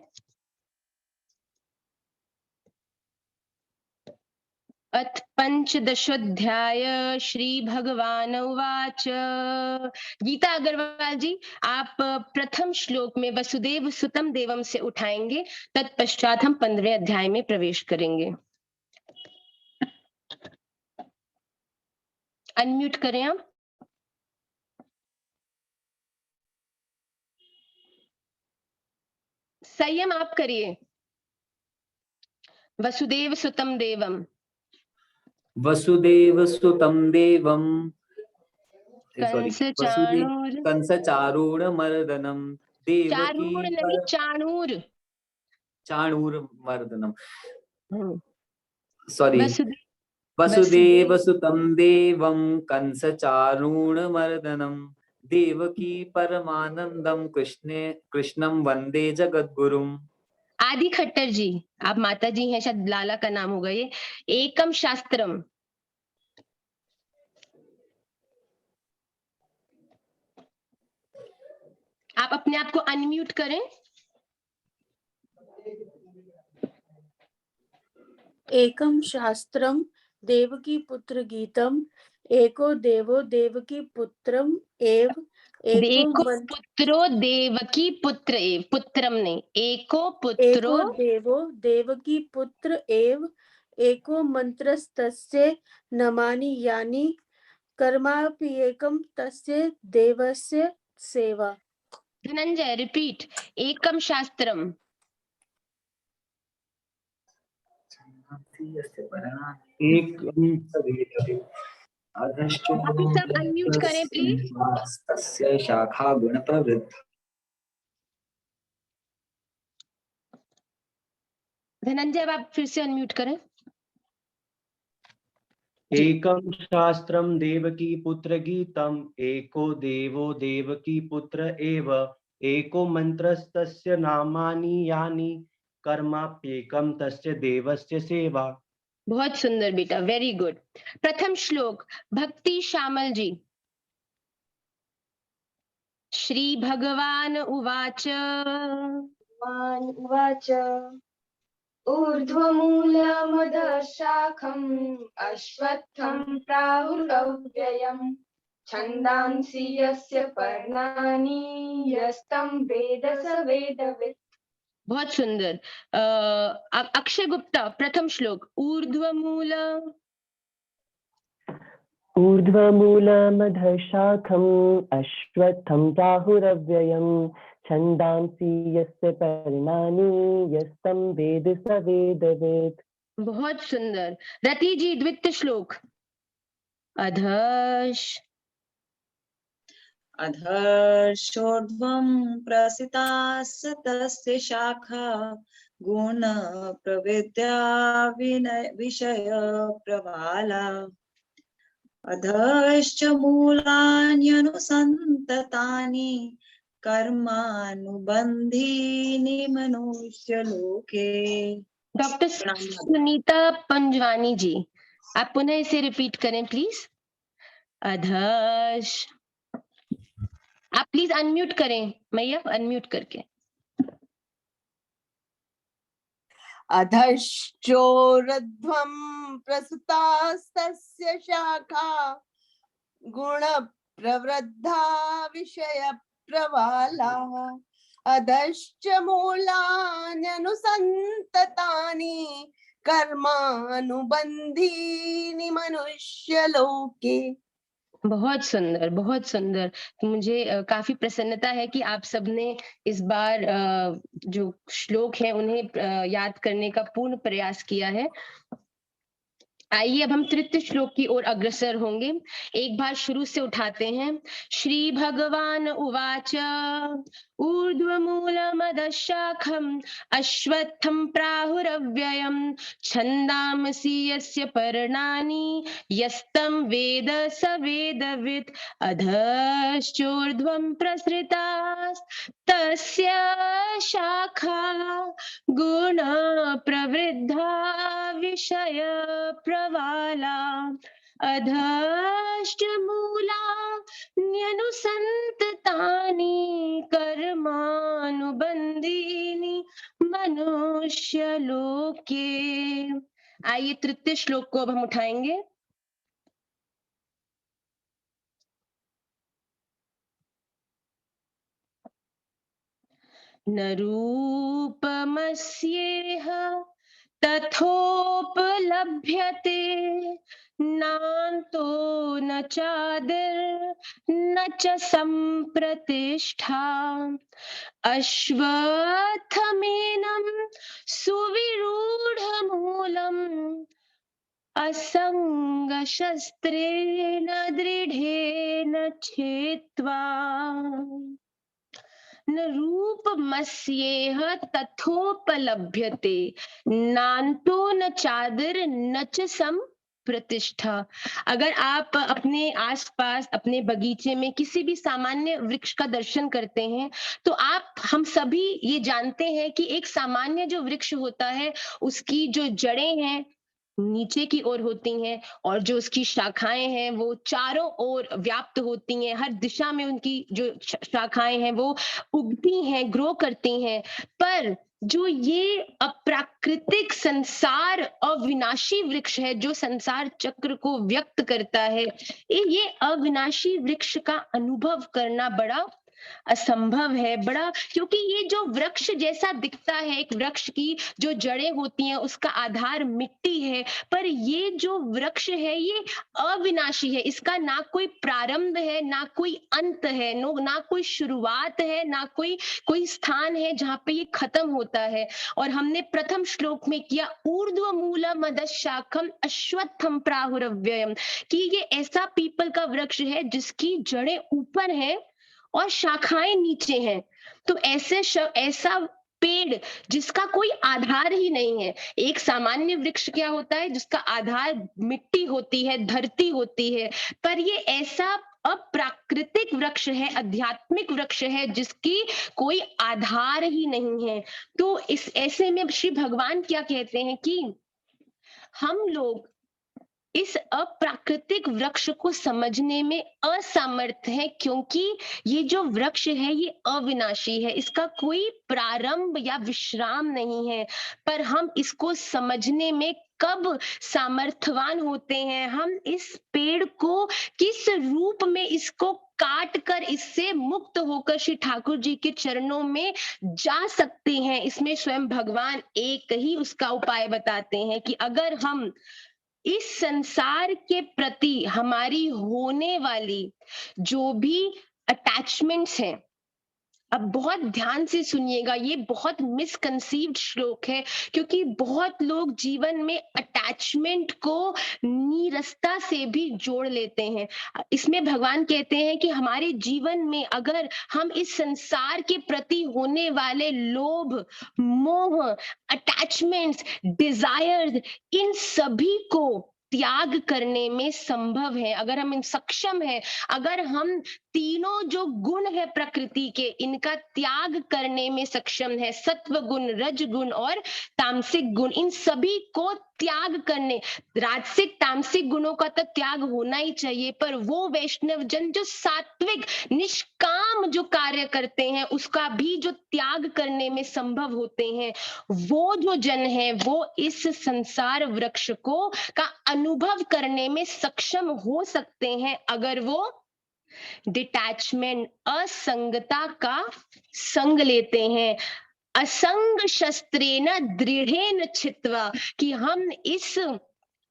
अथ पंचदशोऽध्याय श्री भगवान उवाच। गीता अग्रवाल जी आप प्रथम श्लोक में वसुदेव सुतम देवम से उठाएंगे, तत्पश्चात हम 15वें अध्याय में प्रवेश करेंगे। अनम्यूट करें आप। संयम आप करिए। वसुदेव सुतम देवम। वसुदेव सुतं देवं कंसचारूढमर्दनं देवकी चाणूरमर्दनं वसुदेव सुतं देवं कंसचारूढमर्दनं देवकी परमानंदम कृष्णं वंदे जगद्गुरुम। आदि खट्टर जी आप माता जी हैं, शायद लाला का नाम होगा ये। एकम शास्त्रम। आप अपने आप को अनम्यूट करें। एकम शास्त्रम देवकी पुत्र गीतम एको देवो देवकी पुत्रम एव एको पुत्रो देवकी पुत्र एव, पुत्रम नहीं, एको पुत्रो एको देवो देवकी पुत्र एव एको मंत्रस्तस्य नमानि यानि कर्माप्येकं तस्य देवस्य सेवा। धनंजय रिपीट, एकम शास्त्रम। आप सब अनम्यूट करें प्लीज। तस्य शाखा गुण प्रवृत्त। धनंजय आप फिर से अनम्यूट करें। एकम शास्त्रम देवकी पुत्र गीतम एको देवो देवकी पुत्र एव एको मंत्रस्तस्य नामानि यानि कर्माप्येकम तस्य देवस्य सेवा। बहुत सुंदर बेटा, वेरी गुड। प्रथम श्लोक भक्ति श्यामल जी। श्री भगवान उवाच ऊर्ध्वमूलमधशाखम् अश्वत्थं प्राहुरव्ययम् छन्दांसि यस्य पर्णानि यस्तं वेद स वेदवित्। बहुत सुंदर। अक्षय गुप्ता प्रथम श्लोक ऊर्ध्वमूल। ऊर्ध्वमूलमधशाखम् अश्वत्थं प्राहुरव्ययम् छन्दांसि यस्य पर्णानि यस्तं वेद स वेदवित्। बहुत सुंदर। रति जी द्वितीय श्लोक अधश। अधर्षोर्ध्वं प्रसितास्य तस्य शाखा गुण प्रविद्या विषय प्रवाला अधश्च मूलान्यनुसन्ततानि कर्मानुबन्धीनि मनुष्यलोके। डॉक्टर सुनीता पंजवानी जी, आप पुनः इसे रिपीट करें प्लीज। अधश। आप प्लीज अनम्यूट करें मैया, अनम्यूट करके। अधश्चोर्ध्वं प्रसुतास्तस्य शाखा गुण प्रवृद्धा विषय प्रवालाः अधश्च मूलान्यनुसन्ततानि कर्मानुबन्धीनि मनुष्यलोके। बहुत सुंदर, बहुत सुंदर। मुझे काफी प्रसन्नता है कि आप सबने इस बार जो श्लोक है उन्हें याद करने का पूर्ण प्रयास किया है। आइए अब हम तृतीय श्लोक की ओर अग्रसर होंगे। एक बार शुरू से उठाते हैं। श्री भगवान उवाच ऊर्ध्वमूलमधशाखम् अश्वत्थं प्राहुरव्ययम् छन्दांसि यस्य पर्णानि यस्तं वेद स वेदवित् अधश्चोर्ध्वं प्रसृतास्तस्य शाखा गुण प्रवृद्धा विषय प्रवाला अधश्च मूलान्यनुसन्ततानि कर्मानुबन्धीनि मनुष्यलोके। आइए तृतीय श्लोक को अब हम उठाएंगे। न रूपमस्येह तथोपलभ्यते नान्तो न चादिर् न च सम्प्रतिष्ठा अश्वत्थमेनं सुविरूढमूलम् असङ्गशस्त्रेण दृढेन छेत्वा। न रूपमस्येह तथोपलभ्यते नान्तो न चादिर न च सम्प्रतिष्ठा। अगर आप अपने आसपास अपने बगीचे में किसी भी सामान्य वृक्ष का दर्शन करते हैं तो आप हम सभी ये जानते हैं कि एक सामान्य जो वृक्ष होता है उसकी जो जड़ें हैं नीचे की ओर होती हैं और जो उसकी शाखाएं हैं वो चारों ओर व्याप्त होती हैं। हर दिशा में उनकी जो शाखाएं हैं वो उगती हैं, ग्रो करती हैं। पर जो ये अप्राकृतिक संसार अविनाशी वृक्ष है, जो संसार चक्र को व्यक्त करता है, ये अविनाशी वृक्ष का अनुभव करना बड़ा असंभव है, बड़ा, क्योंकि ये जो वृक्ष जैसा दिखता है, एक वृक्ष की जो जड़ें होती हैं उसका आधार मिट्टी है, पर ये जो वृक्ष है ये अविनाशी है, इसका ना कोई प्रारंभ है, ना कोई अंत है, ना कोई शुरुआत है, ना कोई स्थान है जहाँ पे ये खत्म होता है। और हमने प्रथम श्लोक में किया ऊर्ध्व मूलम अधशाखम अश्वत्थम प्राहुरव्ययम, कि ये ऐसा पीपल का वृक्ष है जिसकी जड़ें ऊपर हैं और शाखाएं नीचे हैं। तो ऐसा पेड़ जिसका कोई आधार ही नहीं है। एक सामान्य वृक्ष क्या होता है, जिसका आधार मिट्टी होती है, धरती होती है, पर ये ऐसा अप्राकृतिक वृक्ष है, आध्यात्मिक वृक्ष है जिसकी कोई आधार ही नहीं है। तो इस ऐसे में श्री भगवान क्या कहते हैं कि हम लोग इस अप्राकृतिक वृक्ष को समझने में असमर्थ है, क्योंकि ये जो वृक्ष है ये अविनाशी है, इसका कोई प्रारंभ या विश्राम नहीं है। पर हम इसको समझने में कब सामर्थ्यवान होते हैं, हम इस पेड़ को किस रूप में इसको काट कर इससे मुक्त होकर श्री ठाकुर जी के चरणों में जा सकते हैं। इसमें स्वयं भगवान एक ही उसका उपाय बताते हैं कि अगर हम इस संसार के प्रति हमारी होने वाली जो भी अटैचमेंट्स हैं, अब बहुत ध्यान से सुनिएगा, ये बहुत मिसकंसीव्ड श्लोक है, क्योंकि बहुत लोग जीवन में अटैचमेंट को नीरसता से भी जोड़ लेते हैं। इसमें भगवान कहते हैं कि हमारे जीवन में अगर हम इस संसार के प्रति होने वाले लोभ, मोह, अटैचमेंट्स, डिजायर्स, इन सभी को त्याग करने में संभव है, अगर हम इन सक्षम है, अगर हम तीनों जो गुण है प्रकृति के, इनका त्याग करने में सक्षम है, सत्व गुण, रज गुण और तामसिक गुण, इन सभी को त्याग करने, राजसिक तामसिक गुणों का तो त्याग होना ही चाहिए, पर वो वैष्णव जन जो सात्विक निष्काम जो कार्य करते हैं उसका भी जो त्याग करने में संभव होते हैं, वो जो जन है वो इस संसार वृक्ष को का अनुभव करने में सक्षम हो सकते हैं, अगर वो डिटैचमेंट, असंगता का संग लेते हैं। असंग शस्त्रेण दृढ़ेन छित्त्वा, कि हम इस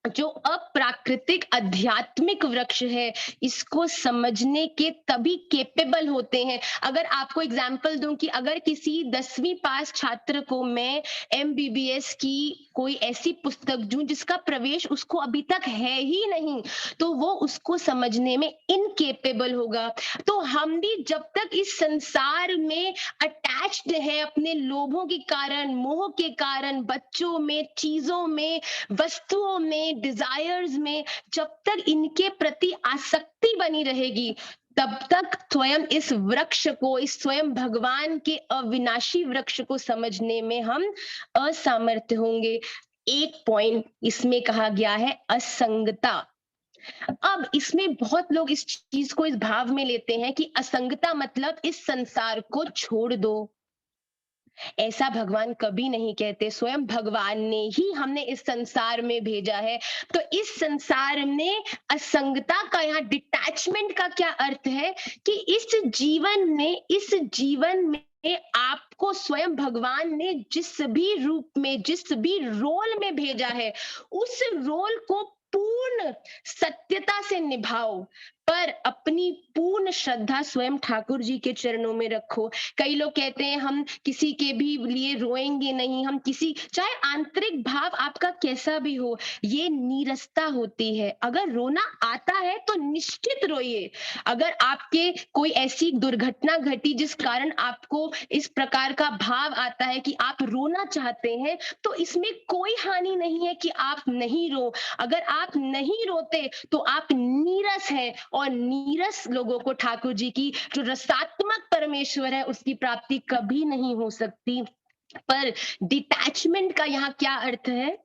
जो अप्राकृतिक आध्यात्मिक वृक्ष है इसको समझने के तभी केपेबल होते हैं। अगर आपको एग्जांपल दूं कि अगर किसी 10वीं पास छात्र को मैं MBBS की कोई ऐसी पुस्तक दूं जिसका प्रवेश उसको अभी तक है ही नहीं, तो वो उसको समझने में इनकेपेबल होगा। तो हम भी जब तक इस संसार में अटैच्ड है अपने लोभों के कारण, मोह के कारण, बच्चों में, चीजों में, वस्तुओं में, डिजायर्स में, जब तक इनके प्रति आसक्ति बनी रहेगी तब तक स्वयं इस वृक्ष को, इस स्वयं भगवान के अविनाशी वृक्ष को समझने में हम असमर्थ होंगे। एक पॉइंट इसमें कहा गया है असंगता। अब इसमें बहुत लोग इस चीज को इस भाव में लेते हैं कि असंगता मतलब इस संसार को छोड़ दो। ऐसा भगवान कभी नहीं कहते। स्वयं भगवान ने ही हमने इस संसार में भेजा है, तो इस संसार में असंगता का, यहाँ डिटैचमेंट का क्या अर्थ है कि इस जीवन में आपको स्वयं भगवान ने जिस भी रूप में, जिस भी रोल में भेजा है, उस रोल को पूर्ण सत्यता से निभाओ, पर अपनी पूर्ण श्रद्धा स्वयं ठाकुर जी के चरणों में रखो। कई लोग कहते हैं हम किसी के भी लिए रोएंगे नहीं, हम किसी, चाहे आंतरिक भाव आपका कैसा भी हो, ये नीरसता होती है। अगर रोना आता है तो निश्चित रोइए। अगर आपके कोई ऐसी दुर्घटना घटी जिस कारण आपको इस प्रकार का भाव आता है कि आप रोना चाहते हैं, तो इसमें कोई हानि नहीं है कि आप नहीं रो। अगर आप नहीं रोते तो आप नीरस है, और नीरस लोगों को ठाकुर जी की जो रसात्मक परमेश्वर है उसकी प्राप्ति कभी नहीं हो सकती। पर डिटैचमेंट का यहाँ क्या अर्थ है?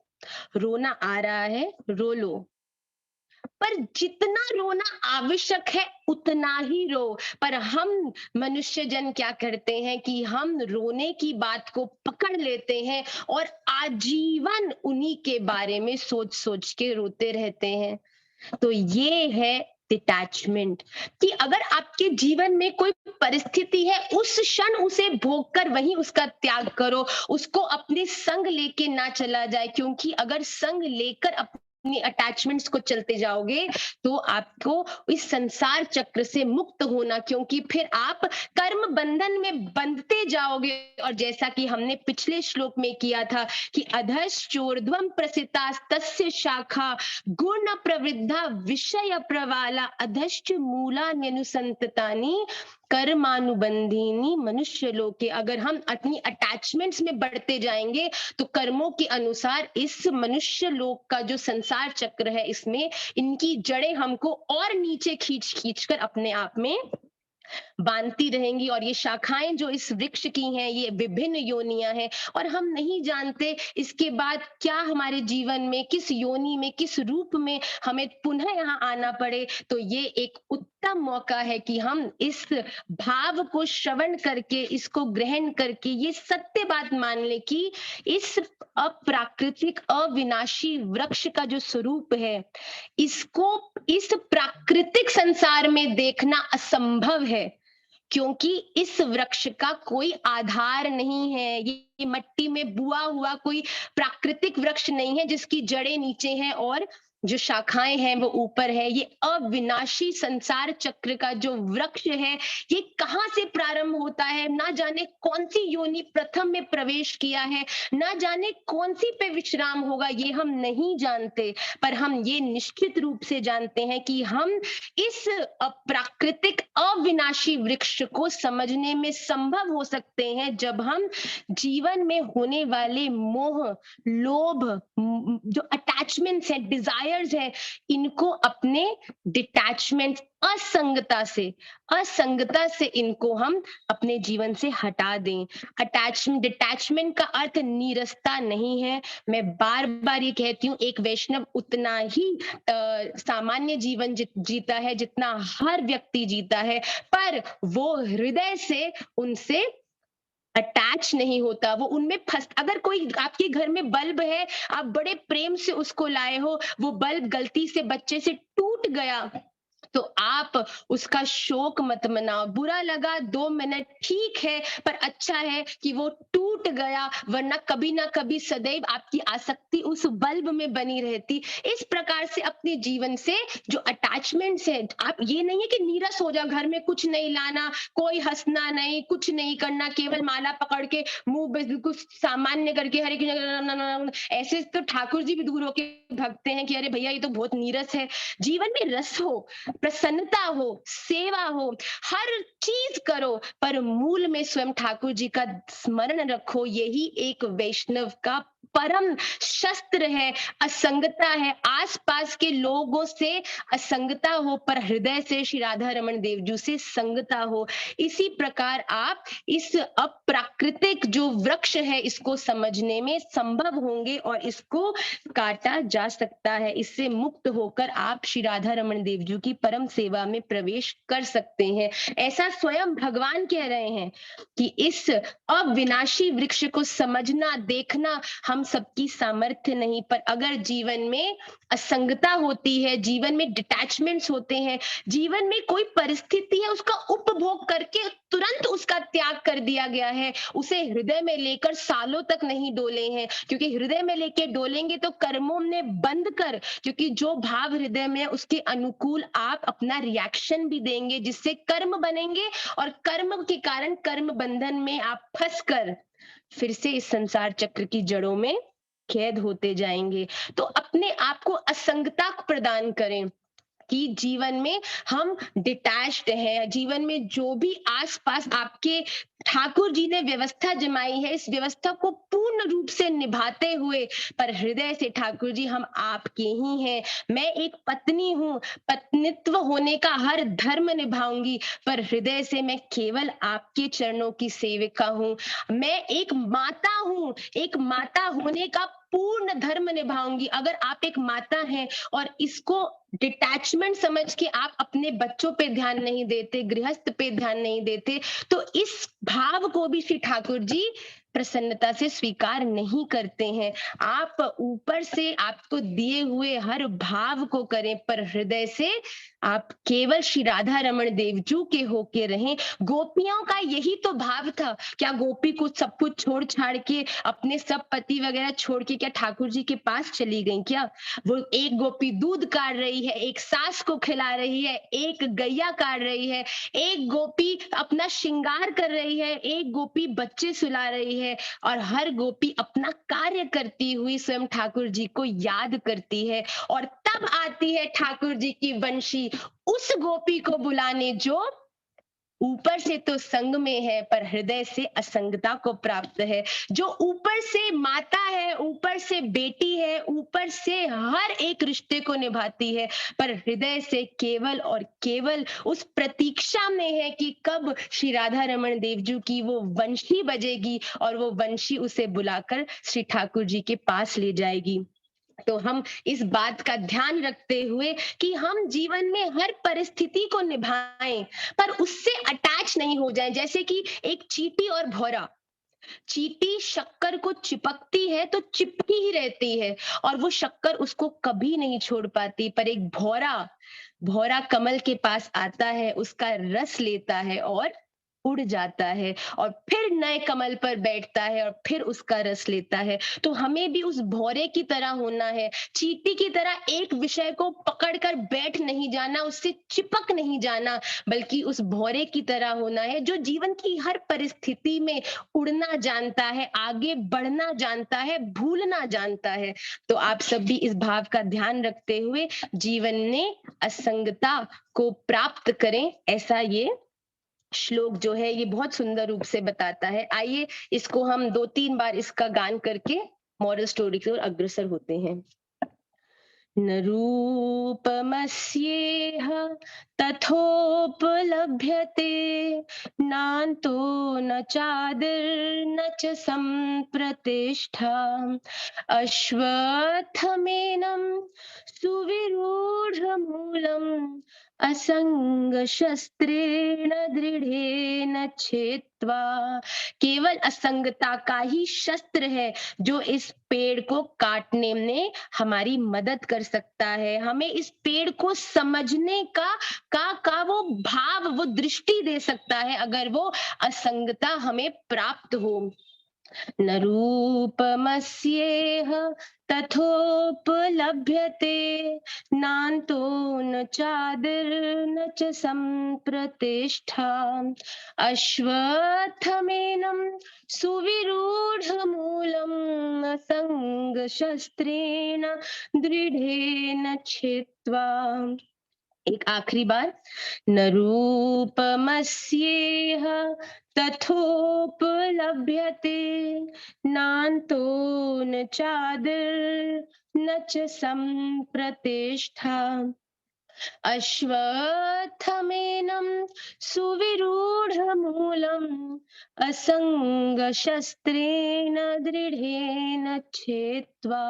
रोना आ रहा है, रो लो, पर जितना रोना आवश्यक है उतना ही रो। पर हम मनुष्य जन क्या करते हैं कि हम रोने की बात को पकड़ लेते हैं और आजीवन उन्हीं के बारे में सोच सोच के रोते रहते हैं। तो ये है डिटैचमेंट, कि अगर आपके जीवन में कोई परिस्थिति है उस क्षण उसे भोग कर वहीं उसका त्याग करो, उसको अपने संग लेके ना चला जाए, क्योंकि अगर संग लेकर अपनी अटैचमेंट्स को चलते जाओगे तो आपको इस संसार चक्र से मुक्त होना, क्योंकि फिर आप कर्म बंधन में बंधते जाओगे। और जैसा कि हमने पिछले श्लोक में किया था कि अधश्चोर्ध्वं प्रसितास्तस्य शाखा गुण प्रवृद्धा विषय प्रवाला अधश्च मूलान्यनुसंततानि कर्मानुबंधीनी मनुष्य लोके। अगर हम अपनी अटैचमेंट्स में बढ़ते जाएंगे तो कर्मों के अनुसार इस मनुष्य लोक का जो संसार चक्र है इसमें इनकी जड़ें हमको और नीचे खींच खींच कर अपने आप में बांधती रहेंगी। और ये शाखाएं जो इस वृक्ष की हैं ये विभिन्न योनियां हैं और हम नहीं जानते इसके बाद क्या हमारे जीवन में किस योनि में किस रूप में हमें पुनः यहाँ आना पड़े। तो ये एक उत्तम मौका है कि हम इस भाव को श्रवण करके इसको ग्रहण करके ये सत्य बात मान ले कि इस अप्राकृतिक अविनाशी वृक्ष का जो स्वरूप है इसको इस प्राकृतिक संसार में देखना असंभव है, क्योंकि इस वृक्ष का कोई आधार नहीं है। ये मिट्टी में बुआ हुआ कोई प्राकृतिक वृक्ष नहीं है जिसकी जड़ें नीचे हैं और जो शाखाएं हैं वो ऊपर है। ये अविनाशी संसार चक्र का जो वृक्ष है ये कहाँ से प्रारंभ होता है, ना जाने कौन सी योनि प्रथम में प्रवेश किया है, ना जाने कौन सी पे विश्राम होगा, ये हम नहीं जानते। पर हम ये निश्चित रूप से जानते हैं कि हम इस प्राकृतिक अविनाशी वृक्ष को समझने में संभव हो सकते हैं जब हम जीवन में होने वाले मोह, लोभ, जो अटैचमेंट्स है, डिजायर्स है, इनको अपने डिटैचमेंट असंगता से इनको हम अपने जीवन से हटा दें। डिटैचमेंट का अर्थ नीरसता नहीं है। मैं बार बार ये कहती हूँ, एक वैष्णव उतना ही सामान्य जीवन जीता है जितना हर व्यक्ति जीता है, पर वो हृदय से उनसे अटैच नहीं होता, वो उनमें फंस। अगर कोई आपके घर में बल्ब है, आप बड़े प्रेम से उसको लाए हो, वो बल्ब गलती से बच्चे से टूट गया तो आप उसका शोक मत मनाओ। बुरा लगा 2 मिनट ठीक है, पर अच्छा है कि वो टूट गया, वरना कभी ना कभी सदैव आपकी आसक्ति उस बल्ब में बनी रहती। इस प्रकार से अपने जीवन से जो अटैचमेंट्स है, आप ये नहीं है कि नीरस हो जाओ, घर में कुछ नहीं लाना, कोई हंसना नहीं, कुछ नहीं करना, केवल माला पकड़ के मुंह बिल्कुल सामान्य करके हरे कृष्ण, ऐसे तो ठाकुर जी भी दूर होके भगते हैं कि अरे भैया ये तो बहुत नीरस है। जीवन में रस हो, प्रसन्नता हो, सेवा हो, हर चीज करो, पर मूल में स्वयं ठाकुर जी का स्मरण रखो। यही एक वैष्णव का परम शस्त्र है। असंगता है, आसपास के लोगों से असंगता हो, पर हृदय से श्री राधा रमन देवजू से संगता हो। इसी प्रकार आप इस अप्राकृतिक जो वृक्ष है इसको समझने में संभव होंगे और इसको काटा जा सकता है। इससे मुक्त होकर आप श्री राधा रमन देवजू की परम सेवा में प्रवेश कर सकते हैं। ऐसा स्वयं भगवान कह रहे हैं कि इस अविनाशी वृक्ष को समझना, देखना हम सबकी सामर्थ्य नहीं, पर अगर जीवन में असंगता होती है, जीवन में डिटैचमेंट्स होते हैं, जीवन में कोई परिस्थिति है उसका उपभोग करके तुरंत उसका त्याग कर दिया गया है, उसे हृदय में लेकर सालों तक नहीं डोले हैं, क्योंकि हृदय में लेके डोलेंगे तो कर्मों में बंद कर, क्योंकि जो भाव हृदय में है उसके अनुकूल आप अपना रिएक्शन भी देंगे, जिससे कर्म बनेंगे और कर्म के कारण कर्म बंधन में आप फंस कर फिर से इस संसार चक्र की जड़ों में कैद होते जाएंगे। तो अपने आप को असंगता प्रदान करें कि जीवन में हम डिटैच्ड हैं, जीवन में जो भी आसपास आपके ठाकुर जी ने व्यवस्था जमाई है, इस व्यवस्था को पूर्ण रूप से निभाते हुए, पर हृदय से ठाकुर जी हम आपके ही हैं। मैं एक पत्नी हूँ, पत्नित्व होने का हर धर्म निभाऊंगी, पर हृदय से मैं केवल आपके चरणों की सेविका हूँ। मैं एक माता हूँ, एक माता होने का पूर्ण धर्म निभाऊंगी। अगर आप एक माता हैं और इसको डिटैचमेंट समझ के आप अपने बच्चों पे ध्यान नहीं देते, गृहस्थ पे ध्यान नहीं देते, तो इस भाव को भी श्री ठाकुर जी प्रसन्नता से स्वीकार नहीं करते हैं। आप ऊपर से आपको दिए हुए हर भाव को करें, पर हृदय से आप केवल श्री राधा रमण देवजू के होके रहें। गोपियों का यही तो भाव था। क्या गोपी कुछ सब कुछ छोड़ छाड़ के अपने सब पति वगैरह छोड़ के क्या ठाकुर जी के पास चली गई? क्या वो एक गोपी दूध काट रही है, एक सास को खिला रही है, एक गैया काट रही है, एक गोपी अपना श्रृंगार कर रही है, एक गोपी बच्चे सुला रही है, और हर गोपी अपना कार्य करती हुई स्वयं ठाकुर जी को याद करती है। और तब आती है ठाकुर जी की वंशी उस गोपी को बुलाने जो ऊपर से तो संग में है पर हृदय से असंगता को प्राप्त है, जो ऊपर से माता है, ऊपर से बेटी है, ऊपर से हर एक रिश्ते को निभाती है, पर हृदय से केवल और केवल उस प्रतीक्षा में है कि कब श्री राधा रमण देवजू की वो वंशी बजेगी और वो वंशी उसे बुलाकर श्री ठाकुर जी के पास ले जाएगी। तो हम इस बात का ध्यान रखते हुए कि हम जीवन में हर परिस्थिति को निभाएं, पर उससे अटैच नहीं हो जाएं। जैसे कि एक चींटी और भौरा, चींटी शक्कर को चिपकती है तो चिपकी ही रहती है और वो शक्कर उसको कभी नहीं छोड़ पाती, पर एक भौरा कमल के पास आता है, उसका रस लेता है और उड़ जाता है और फिर नए कमल पर बैठता है और फिर उसका रस लेता है। तो हमें भी उस भौरे की तरह होना है, चींटी की तरह एक विषय को पकड़कर बैठ नहीं जाना, उससे चिपक नहीं जाना, बल्कि उस भौरे की तरह होना है जो जीवन की हर परिस्थिति में उड़ना जानता है, आगे बढ़ना जानता है, भूलना जानता है। तो आप सब भी इस भाव का ध्यान रखते हुए जीवन में असंगता को प्राप्त करें, ऐसा ये श्लोक जो है ये बहुत सुंदर रूप से बताता है। आइए इसको हम 2-3 बार इसका गान करके मॉरल स्टोरी की ओर अग्रसर होते हैं। न रूपमस्येह तथोपलभ्यते नान्तो न चादिर्न च सम्प्रतिष्ठा अश्वत्थमेनं सुविरूढमूलम् असंग शस्त्रेण दृढ़ेन छेत्वा। केवल असंगता का ही शस्त्र है जो इस पेड़ को काटने में हमारी मदद कर सकता है, हमें इस पेड़ को समझने का वो भाव, वो दृष्टि दे सकता है अगर वो असंगता हमें प्राप्त हो। न रूपमस्येह तथोपलभ्यते नान्तो न चादिर्न च सम्प्रतिष्ठा अश्वत्थमेनं सुविरूढमूलम् असंगशस्त्रेण दृढ़ेन छित्त्वा। एक आखिरी बार, न रूपमस्येह तथोपलभ्यते नान्तो न चादिर्न च सम्प्रतिष्ठा अश्वत्थमेनं सुविरूढमूलम् असंगशस्त्रेण दृढ़ेन छेत्त्वा।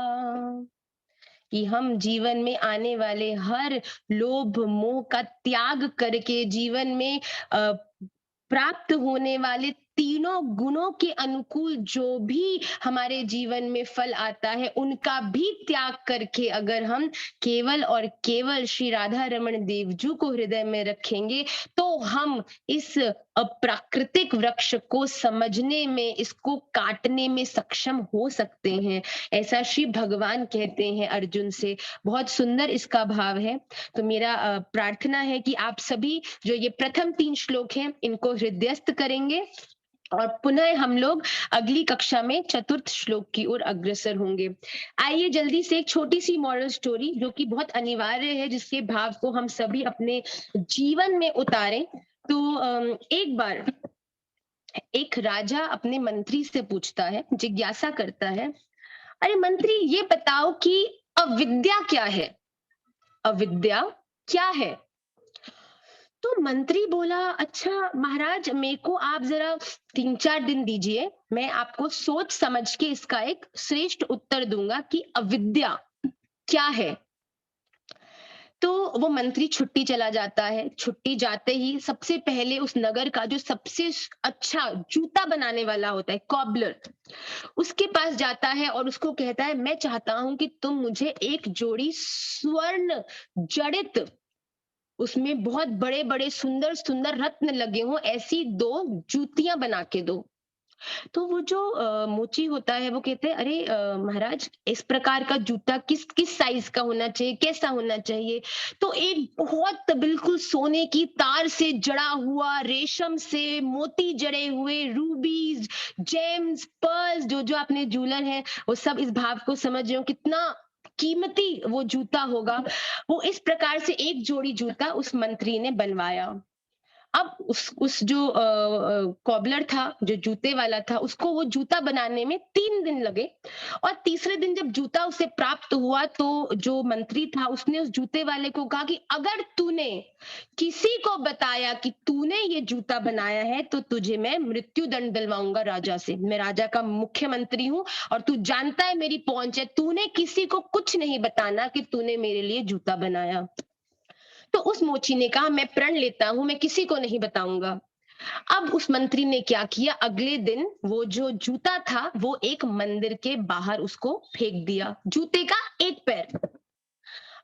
कि हम जीवन में आने वाले हर लोभ मोह का त्याग करके जीवन में प्राप्त होने वाले तीनों गुणों के अनुकूल जो भी हमारे जीवन में फल आता है उनका भी त्याग करके अगर हम केवल और केवल श्री राधा रमण देवजू को हृदय में रखेंगे तो हम इस अप्राकृतिक वृक्ष को समझने में, इसको काटने में सक्षम हो सकते हैं। ऐसा श्री भगवान कहते हैं अर्जुन से। बहुत सुंदर इसका भाव है। तो मेरा प्रार्थना है कि आप सभी जो ये प्रथम 3 श्लोक हैं इनको हृदयस्थ करेंगे और पुनः हम लोग अगली कक्षा में चतुर्थ श्लोक की ओर अग्रसर होंगे। आइए जल्दी से एक छोटी सी मॉरल स्टोरी जो कि बहुत अनिवार्य है, जिसके भाव को हम सभी अपने जीवन में उतारें। तो एक बार एक राजा अपने मंत्री से पूछता है, जिज्ञासा करता है, अरे मंत्री ये बताओ कि अविद्या क्या है? अविद्या क्या है? तो मंत्री बोला, अच्छा महाराज, मेरे को आप जरा 3-4 दिन दीजिए, मैं आपको सोच समझ के इसका एक श्रेष्ठ उत्तर दूंगा कि अविद्या क्या है। तो वो मंत्री छुट्टी चला जाता है। छुट्टी जाते ही सबसे पहले उस नगर का जो सबसे अच्छा जूता बनाने वाला होता है, कॉबलर, उसके पास जाता है और उसको कहता है, मैं चाहता हूं कि तुम मुझे एक जोड़ी स्वर्ण जड़ित, उसमें बहुत बड़े बड़े सुंदर सुंदर रत्न लगे हों, ऐसी 2 जूतियां बना के दो। तो वो जो मोची होता है वो कहते हैं, अरे महाराज, इस प्रकार का जूता किस किस साइज का होना चाहिए, कैसा होना चाहिए? तो एक बहुत बिल्कुल सोने की तार से जड़ा हुआ, रेशम से मोती जड़े हुए, रूबीज, जेम्स, पर्ल्स, जो जो अपने ज्वेलर हैं वो सब इस भाव को समझ रहे हो कितना कीमती वो जूता होगा। वो इस प्रकार से एक जोड़ी जूता उस मंत्री ने बनवाया। अब उस जो कॉबलर था, जो जूते वाला था, उसको वो जूता बनाने में 3 दिन लगे। और तीसरे दिन जब जूता उसे प्राप्त हुआ तो जो मंत्री था उसने उस जूते वाले को कहा कि अगर तूने किसी को बताया कि तूने ये जूता बनाया है तो तुझे मैं मृत्यु दंड दिलवाऊंगा राजा से। मैं राजा का मुख्यमंत्री हूं और तू जानता है मेरी पहुंच है, तूने किसी को कुछ नहीं बताना कि तूने मेरे लिए जूता बनाया। तो उस मोची ने कहा, मैं प्रण लेता हूं, मैं किसी को नहीं बताऊंगा। अब उस मंत्री ने क्या किया, अगले दिन वो जो जूता था वो एक मंदिर के बाहर उसको फेंक दिया, जूते का एक पैर।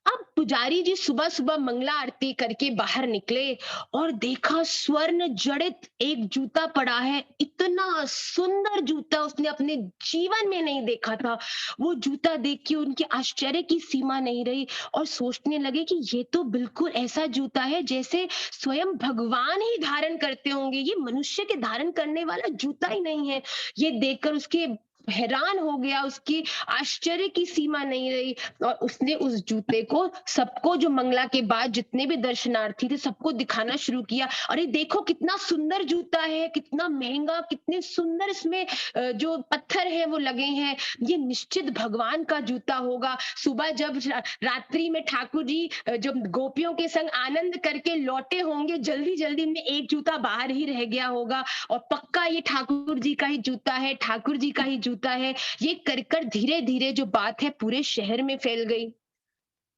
अब पुजारी जी सुबह सुबह मंगला आरती करके बाहर निकले और देखा स्वर्ण जड़ित एक जूता पड़ा है। इतना सुंदर जूता उसने अपने जीवन में नहीं देखा था। वो जूता देख के उनके आश्चर्य की सीमा नहीं रही और सोचने लगे कि ये तो बिल्कुल ऐसा जूता है जैसे स्वयं भगवान ही धारण करते होंगे, ये मनुष्य के धारण करने वाला जूता ही नहीं है। ये देखकर उसके हैरान हो गया, उसकी आश्चर्य की सीमा नहीं रही और उसने उस जूते को सबको, जो मंगला के बाद जितने भी दर्शनार्थी थे, सबको दिखाना शुरू किया। अरे देखो कितना सुंदर जूता है, कितना महंगा, कितने सुंदर इसमें जो पत्थर है वो लगे हैं, ये निश्चित भगवान का जूता होगा। सुबह जब रात्रि में ठाकुर जी जब गोपियों के संग आनंद करके लौटे होंगे, जल्दी जल्दी में एक जूता बाहर ही रह गया होगा और पक्का ये ठाकुर जी का ही जूता है, ठाकुर जी का ही जूता है। ये कर कर धीरे धीरे जो बात है पूरे शहर में फैल गई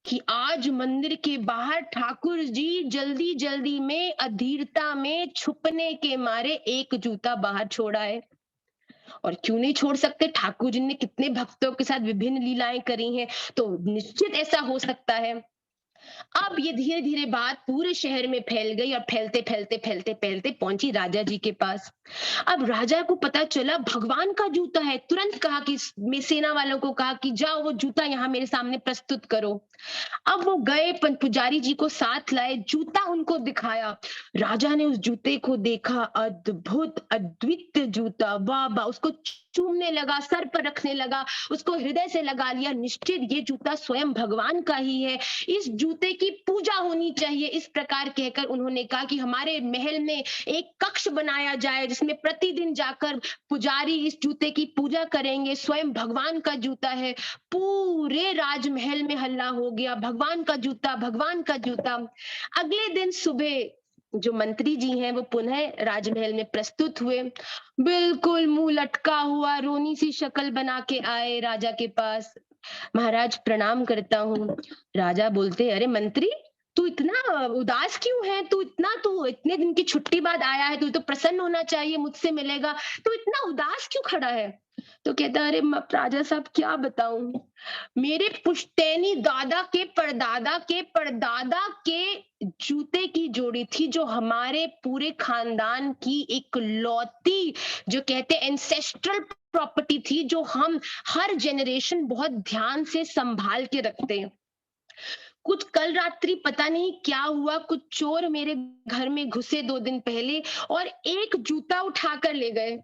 कि आज मंदिर के बाहर ठाकुर जी जल्दी जल्दी में अधीरता में छुपने के मारे एक जूता बाहर छोड़ा है। और क्यों नहीं छोड़ सकते, ठाकुर जी ने कितने भक्तों के साथ विभिन्न लीलाएं करी हैं, तो निश्चित ऐसा हो सकता है। अब ये धीरे धीरे बात पूरे शहर में फैल गई और फैलते फैलते फैलते फैलते पहुंची राजा जी के पास। अब राजा को पता चला भगवान का जूता है। तुरंत कहा कि सेना वालों को कहा कि जाओ वो जूता यहाँ मेरे सामने प्रस्तुत करो। अब वो गए, पुजारी जी को साथ लाए, जूता उनको दिखाया। राजा ने उस जूते को देखा, अद्भुत अद्वितीय जूता, वाह वाह, उसको चूमने लगा, सर पर रखने लगा, उसको हृदय से लगा लिया। निश्चित ये जूता स्वयं भगवान का ही है, इस जूते की पूजा होनी चाहिए। इस प्रकार कहकर उन्होंने कहा कि हमारे महल में एक कक्ष बनाया जाए जिसमें प्रतिदिन जाकर पुजारी इस जूते की पूजा करेंगे, स्वयं भगवान का जूता है। पूरे राजमहल में हल्ला हो गया, भगवान का जूता, भगवान का जूता। अगले दिन सुबह जो मंत्री जी हैं वो पुनः राजमहल में प्रस्तुत हुए, बिल्कुल मुंह लटका हुआ, रोनी सी शक्ल बना के आए राजा के पास। महाराज प्रणाम करता हूँ। राजा बोलते, अरे मंत्री, तू इतना उदास क्यों है? तू इतने दिन की छुट्टी बाद आया है, तू तो प्रसन्न होना चाहिए, मुझसे मिलेगा, तू इतना उदास क्यों खड़ा है? तो कहता, अरे राजा साहब क्या बताऊं, मेरे पुश्तैनी दादा के परदादा के जूते की जोड़ी थी जो हमारे पूरे खानदान की एक लौती, जो कहते हैं एंसेस्ट्रल प्रॉपर्टी थी, जो हम हर जनरेशन बहुत ध्यान से संभाल के रखते हैं। कुछ कल रात्रि पता नहीं क्या हुआ, कुछ चोर मेरे घर में घुसे 2 दिन पहले और एक जूता उठाकर ले गए।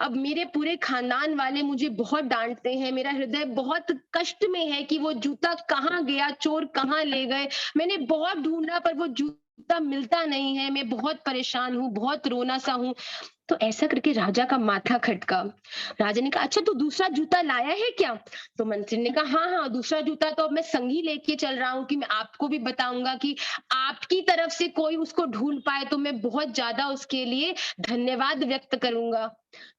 अब मेरे पूरे खानदान वाले मुझे बहुत डांटते हैं, मेरा हृदय बहुत कष्ट में है कि वो जूता कहाँ गया, चोर कहाँ ले गए। मैंने बहुत ढूंढा पर वो जूता जूता मिलता नहीं है, मैं बहुत परेशान हूँ, बहुत रोना सा हूँ। तो ऐसा करके राजा का माथा खटका। राजा ने कहा, अच्छा तू दूसरा जूता लाया है क्या? तो मंत्री ने कहा, हाँ हाँ, दूसरा जूता तो अब मैं संगी लेके चल रहा हूँ कि मैं आपको भी बताऊंगा कि आपकी तरफ से कोई उसको ढूंढ पाए तो मैं बहुत ज्यादा उसके लिए धन्यवाद व्यक्त करूंगा।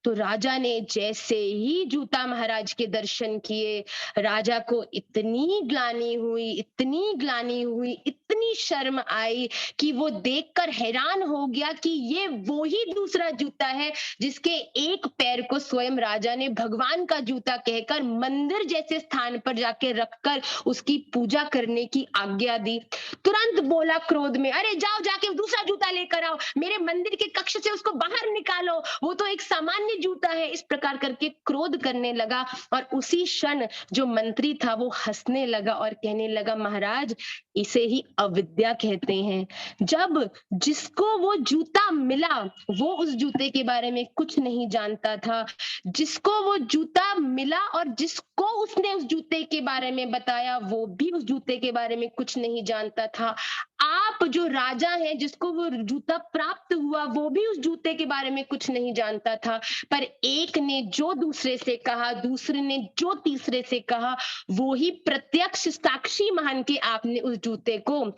तो राजा ने जैसे ही जूता महाराज के दर्शन किए, राजा को इतनी ग्लानि हुई, इतनी ग्लानि हुई, इतनी शर्म आई कि वो देखकर हैरान हो गया कि ये वो ही दूसरा जूता है जिसके एक पैर को स्वयं राजा ने भगवान का जूता कहकर मंदिर जैसे स्थान पर जाके रखकर उसकी पूजा करने की आज्ञा दी। तुरंत बोला क्रोध में, अरे जाओ जाके दूसरा जूता लेकर आओ, मेरे मंदिर के कक्ष से उसको बाहर निकालो, वो तो एक सामान्य जूता है। इस प्रकार करके क्रोध करने लगा और उसी क्षण जो मंत्री था वो हंसने लगा और कहने लगा, महाराज इसे ही अविद्या कहते हैं। जब जिसको वो जूता मिला वो उस जूते के बारे में कुछ नहीं जानता था, जिसको वो जूता मिला और जिसको उसने उस जूते के बारे में बताया वो भी उस जूते के बारे में कुछ नहीं जानता था। आप जो राजा हैं, जिसको वो जूता प्राप्त हुआ वो भी उस जूते के बारे में कुछ नहीं जानता था, पर एक ने जो दूसरे से कहा, दूसरे ने जो तीसरे से कहा, वो ही प्रत्यक्ष साक्षी मान के आपने उस जूते को,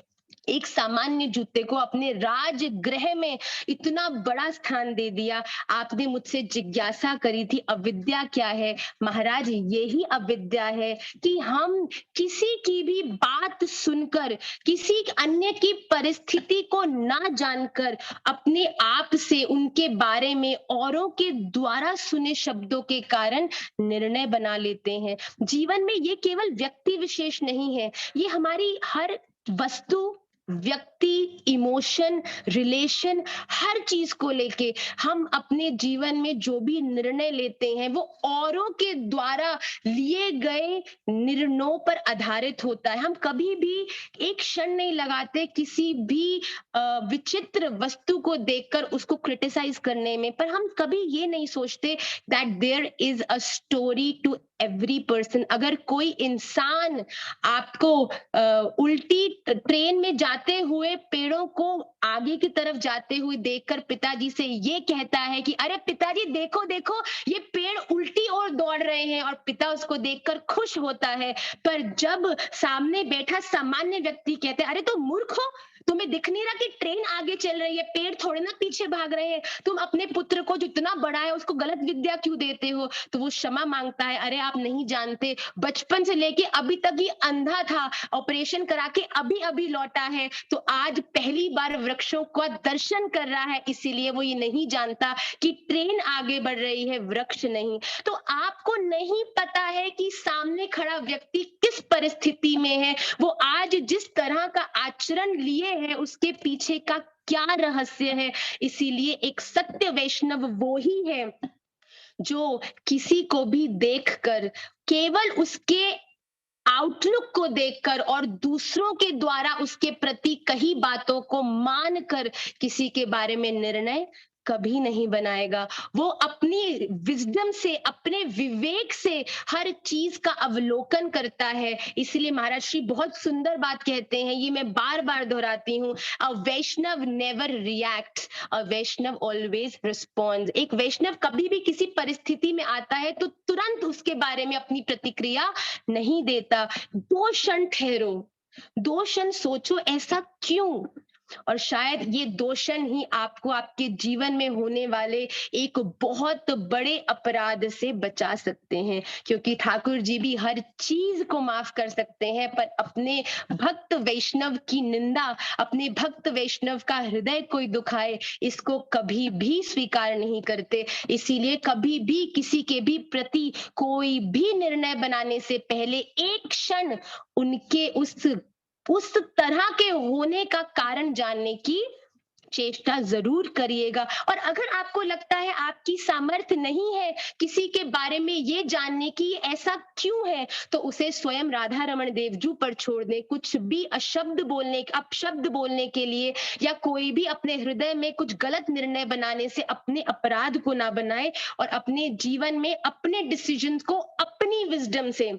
एक सामान्य जूते को, अपने राजगृह में इतना बड़ा स्थान दे दिया। आपने मुझसे जिज्ञासा करी थी अविद्या क्या है? महाराज यही अविद्या है कि हम किसी की भी बात सुनकर, किसी अन्य की परिस्थिति को ना जानकर अपने आप से उनके बारे में औरों के द्वारा सुने शब्दों के कारण निर्णय बना लेते हैं। जीवन में ये केवल व्यक्ति विशेष नहीं है, ये हमारी हर वस्तु, व्यक्ति, इमोशन, रिलेशन, हर चीज को लेके हम अपने जीवन में जो भी निर्णय लेते हैं वो औरों के द्वारा लिए गए निर्णयों पर आधारित होता है। हम कभी भी एक क्षण नहीं लगाते किसी भी विचित्र वस्तु को देखकर उसको क्रिटिसाइज करने में, पर हम कभी ये नहीं सोचते that there is a story to every person. अगर कोई इंसान आपको उल्टी ट्रेन में जाते हुए पेड़ों को आगे की तरफ जाते हुए देखकर पिताजी से ये कहता है कि अरे पिताजी देखो देखो ये पेड़ उल्टी ओर दौड़ रहे हैं, और पिता उसको देखकर खुश होता है, पर जब सामने बैठा सामान्य व्यक्ति कहते हैं अरे तुम मूर्ख हो, तुम्हें दिख नहीं रहा कि ट्रेन आगे चल रही है, पेड़ थोड़े ना पीछे भाग रहे हैं, तुम अपने पुत्र को जितना बड़ा है उसको गलत विद्या क्यों देते हो? तो वो क्षमा मांगता है, अरे आप नहीं जानते, बचपन से लेके अभी तक ये अंधा था, ऑपरेशन करा के अभी अभी लौटा है, तो आज पहली बार वृक्षों का दर्शन कर रहा है, इसीलिए वो ये नहीं जानता कि ट्रेन आगे बढ़ रही है, वृक्ष नहीं। तो आपको नहीं पता है कि सामने खड़ा व्यक्ति किस परिस्थिति में है, वो आज जिस तरह का आचरण लिए है उसके पीछे का क्या रहस्य है। इसीलिए एक सत्य वैष्णव वो ही है जो किसी को भी देखकर, केवल उसके आउटलुक को देखकर और दूसरों के द्वारा उसके प्रति कही बातों को मानकर किसी के बारे में निर्णय कभी नहीं बनाएगा। वो अपनी विजडम से, अपने विवेक से हर चीज का अवलोकन करता है। इसलिए महाराज श्री बहुत सुंदर बात कहते हैं, ये मैं बार बार दोहराती हूँ, अ वैष्णव नेवर रिएक्ट्स, अ वैष्णव ऑलवेज रिस्पॉन्ड्स। एक वैष्णव कभी भी किसी परिस्थिति में आता है तो तुरंत उसके बारे में अपनी प्रतिक्रिया नहीं देता। 2 क्षण ठहरो, 2 क्षण सोचो ऐसा क्यों, और शायद ये 2 क्षण ही आपको आपके जीवन में होने वाले एक बहुत बड़े अपराध से बचा सकते हैं। क्योंकि ठाकुर जी भी हर चीज को माफ कर सकते हैं, पर अपने भक्त वैष्णव की निंदा, अपने भक्त वैष्णव का हृदय कोई दुखाए, इसको कभी भी स्वीकार नहीं करते। इसीलिए कभी भी किसी के भी प्रति कोई भी निर्णय बनाने से पहले एक क्षण उनके उस तरह के होने का कारण जानने की चेष्टा जरूर करिएगा। और अगर आपको लगता है आपकी सामर्थ्य नहीं है किसी के बारे में ये जानने की ऐसा क्यों है, तो उसे स्वयं राधा रमण देवजू पर छोड़ दें। कुछ भी अपशब्द बोलने के लिए या कोई भी अपने हृदय में कुछ गलत निर्णय बनाने से अपने अपराध को ना बनाए, और अपने जीवन में अपने डिसीजन को अपनी विजडम से,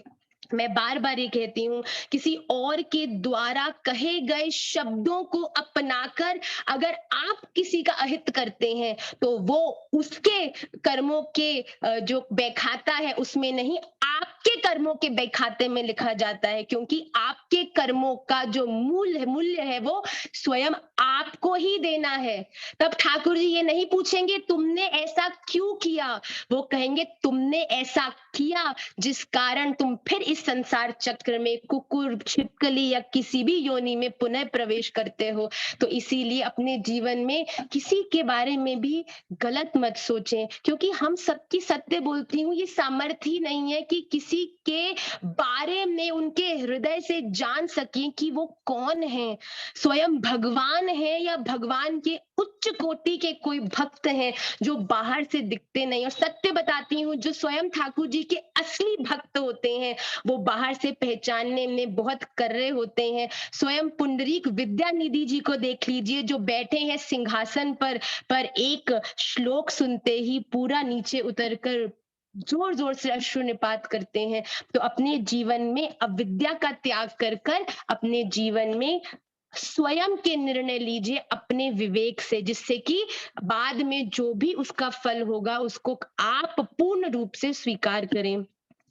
मैं बार बार ये कहती हूँ, किसी और के द्वारा कहे गए शब्दों को अपनाकर अगर आप किसी का अहित करते हैं तो वो उसके कर्मों के जो बैखाता है उसमें नहीं, आपके कर्मों के बैखाते में लिखा जाता है, क्योंकि आपके कर्मों का जो मूल्य है वो स्वयं आपको ही देना है। तब ठाकुर जी ये नहीं पूछेंगे तुमने ऐसा क्यों किया, वो कहेंगे तुमने ऐसा किया जिस कारण तुम फिर इस संसार चक्र में कुकुर, छिपकली या किसी भी योनि में पुनः प्रवेश करते हो। तो इसीलिए अपने जीवन में किसी के बारे में भी गलत मत सोचें, क्योंकि हम सबकी सत्य बोलती हूँ, ये सामर्थ्य ही नहीं है कि किसी के बारे में उनके हृदय से जान सकें कि वो कौन है, स्वयं भगवान है या भगवान के उच्च कोटि के कोई भक्त हैं जो बाहर से दिखते नहीं। और सत्य बताती हूँ, जो स्वयं ठाकुर जी के असली भक्त होते हैं वो बाहर से पहचानने में बहुत कर्रे होते हैं। स्वयं पुंडरीक विद्यानिधि जी को देख लीजिए, जो बैठे हैं सिंहासन पर एक श्लोक सुनते ही पूरा नीचे उतरकर जोर जोर से अश्रुनिपात करते हैं। तो अपने जीवन में अविद्या का त्याग कर अपने जीवन में स्वयं के निर्णय लीजिए अपने विवेक से, जिससे कि बाद में जो भी उसका फल होगा उसको आप पूर्ण रूप से स्वीकार करें।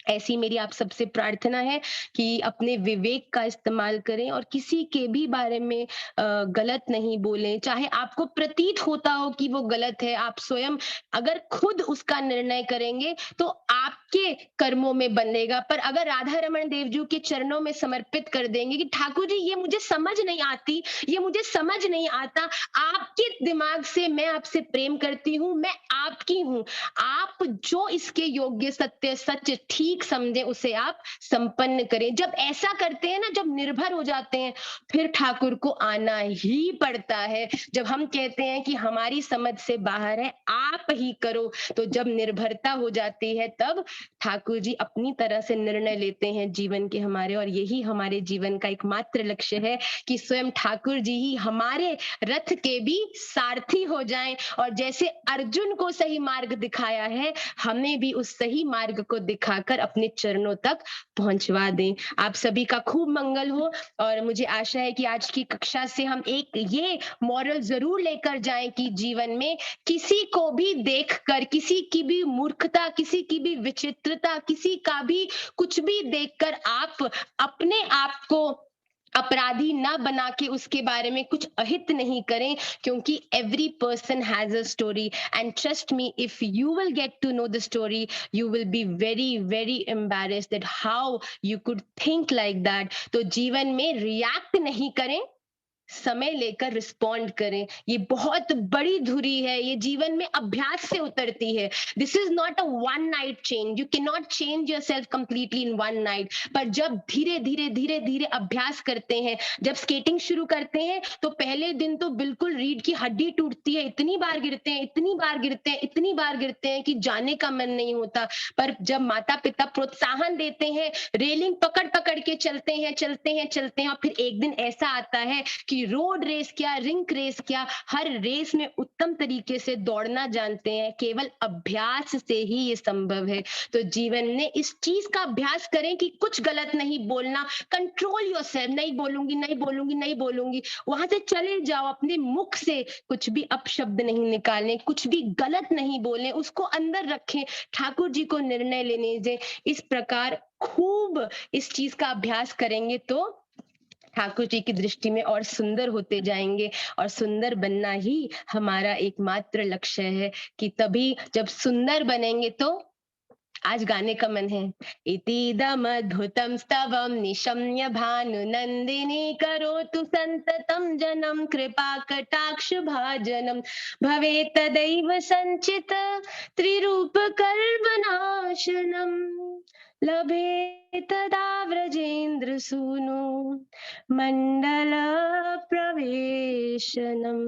ऐसी मेरी आप सबसे प्रार्थना है कि अपने विवेक का इस्तेमाल करें और किसी के भी बारे में गलत नहीं बोलें, चाहे आपको प्रतीत होता हो कि वो गलत है। आप स्वयं अगर खुद उसका निर्णय करेंगे तो आपके कर्मों में बनेगा। पर अगर राधा रमन देव जी के चरणों में समर्पित कर देंगे कि ठाकुर जी ये मुझे समझ नहीं आती, ये मुझे समझ नहीं आता, आपके दिमाग से मैं आपसे प्रेम करती हूँ, मैं आपकी हूँ, आप जो इसके योग्य सत्य सच ठीक समझे उसे आप संपन्न करें। जब ऐसा करते हैं ना, जब निर्भर हो जाते हैं, फिर ठाकुर को आना ही पड़ता है। जब हम कहते हैं कि हमारी समझ से बाहर है, आप ही करो, तो जब निर्भरता हो जाती है तब ठाकुर जी अपनी तरह से निर्णय लेते हैं जीवन के हमारे। और यही हमारे जीवन का एकमात्र लक्ष्य है कि स्वयं ठाकुर जी ही हमारे रथ के भी सारथी हो जाएं, और जैसे अर्जुन को सही मार्ग दिखाया है, हमें भी उस सही मार्ग को दिखाकर अपने चरणों तक पहुंचवा दें। आप सभी का खूब मंगल हो, और मुझे आशा है कि आज की कक्षा से हम एक ये मॉरल जरूर लेकर जाएं कि जीवन में किसी को भी देखकर, किसी की भी मूर्खता, किसी की भी विचित्रता, किसी का भी कुछ भी देखकर आप अपने आप को अपराधी ना बना के उसके बारे में कुछ अहित नहीं करें, क्योंकि every person has a story, and trust me, if you will get to know the story, you will be very very embarrassed that how you could think like that. तो जीवन में रिएक्ट नहीं करें, समय लेकर रिस्पॉन्ड करें। ये बहुत बड़ी धुरी है, ये जीवन में अभ्यास से उतरती है। This is not a one night change, you can not change yourself completely in one night. पर जब धीरे धीरे धीरे धीरे अभ्यास करते हैं, जब स्केटिंग शुरू करते हैं तो पहले दिन तो बिल्कुल रीढ़ की हड्डी टूटती है, इतनी बार गिरते हैं, इतनी बार गिरते हैं, इतनी बार गिरते हैं कि जाने का मन नहीं होता। पर जब माता पिता प्रोत्साहन देते हैं, रेलिंग पकड़ पकड़ के चलते हैं चलते हैं चलते हैं, और फिर एक दिन ऐसा आता है कि रोड रेस क्या, रिंक रेस क्या, हर रेस में उत्तम तरीके से दौड़ना जानते हैं। केवल अभ्यास से ही ये संभव है। तो जीवन में इस चीज का अभ्यास करें कि कुछ गलत नहीं बोलना, कंट्रोल योरसेल्फ, नहीं बोलूंगी नहीं बोलूंगी नहीं बोलूंगी, वहां से चले जाओ। अपने मुख से कुछ भी अपशब्द नहीं निकालें, कुछ भी गलत नहीं बोलें, उसको अंदर रखें, ठाकुर जी को निर्णय लेने दें। इस प्रकार खूब इस चीज का अभ्यास करेंगे तो ठाकुर जी की दृष्टि में और सुंदर होते जाएंगे, और सुंदर बनना ही हमारा एकमात्र लक्ष्य है। कि तभी जब सुंदर बनेंगे तो आज गाने का मन है, इतीदम अद्भुतम स्तवम निशम्य भानु नंदिनी करोतु संततम जनम कृपा कटाक्ष भाजनम भवे तदैव संचित त्रिरूप कर्मनाशनम लभे तदा व्रजेंद्र सूनु मंडल प्रवेशनम।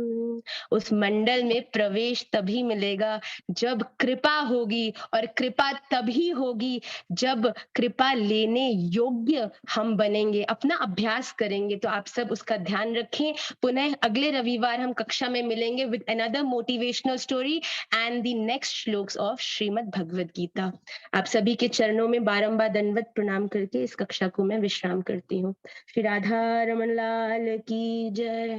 उस मंडल में प्रवेश तभी मिलेगा जब कृपा होगी, और कृपा तभी होगी जब कृपा लेने योग्य हम बनेंगे, अपना अभ्यास करेंगे। तो आप सब उसका ध्यान रखें। पुनः अगले रविवार हम कक्षा में मिलेंगे with another motivational story and the next shlokas of Shrimad Bhagavad Gita. आप सभी के चरणों में बारंबार दंडवत प्रणाम। प्रणाम करके इस कक्षा को मैं विश्राम करती हूँ। श्री राधा रमन लाल की जय।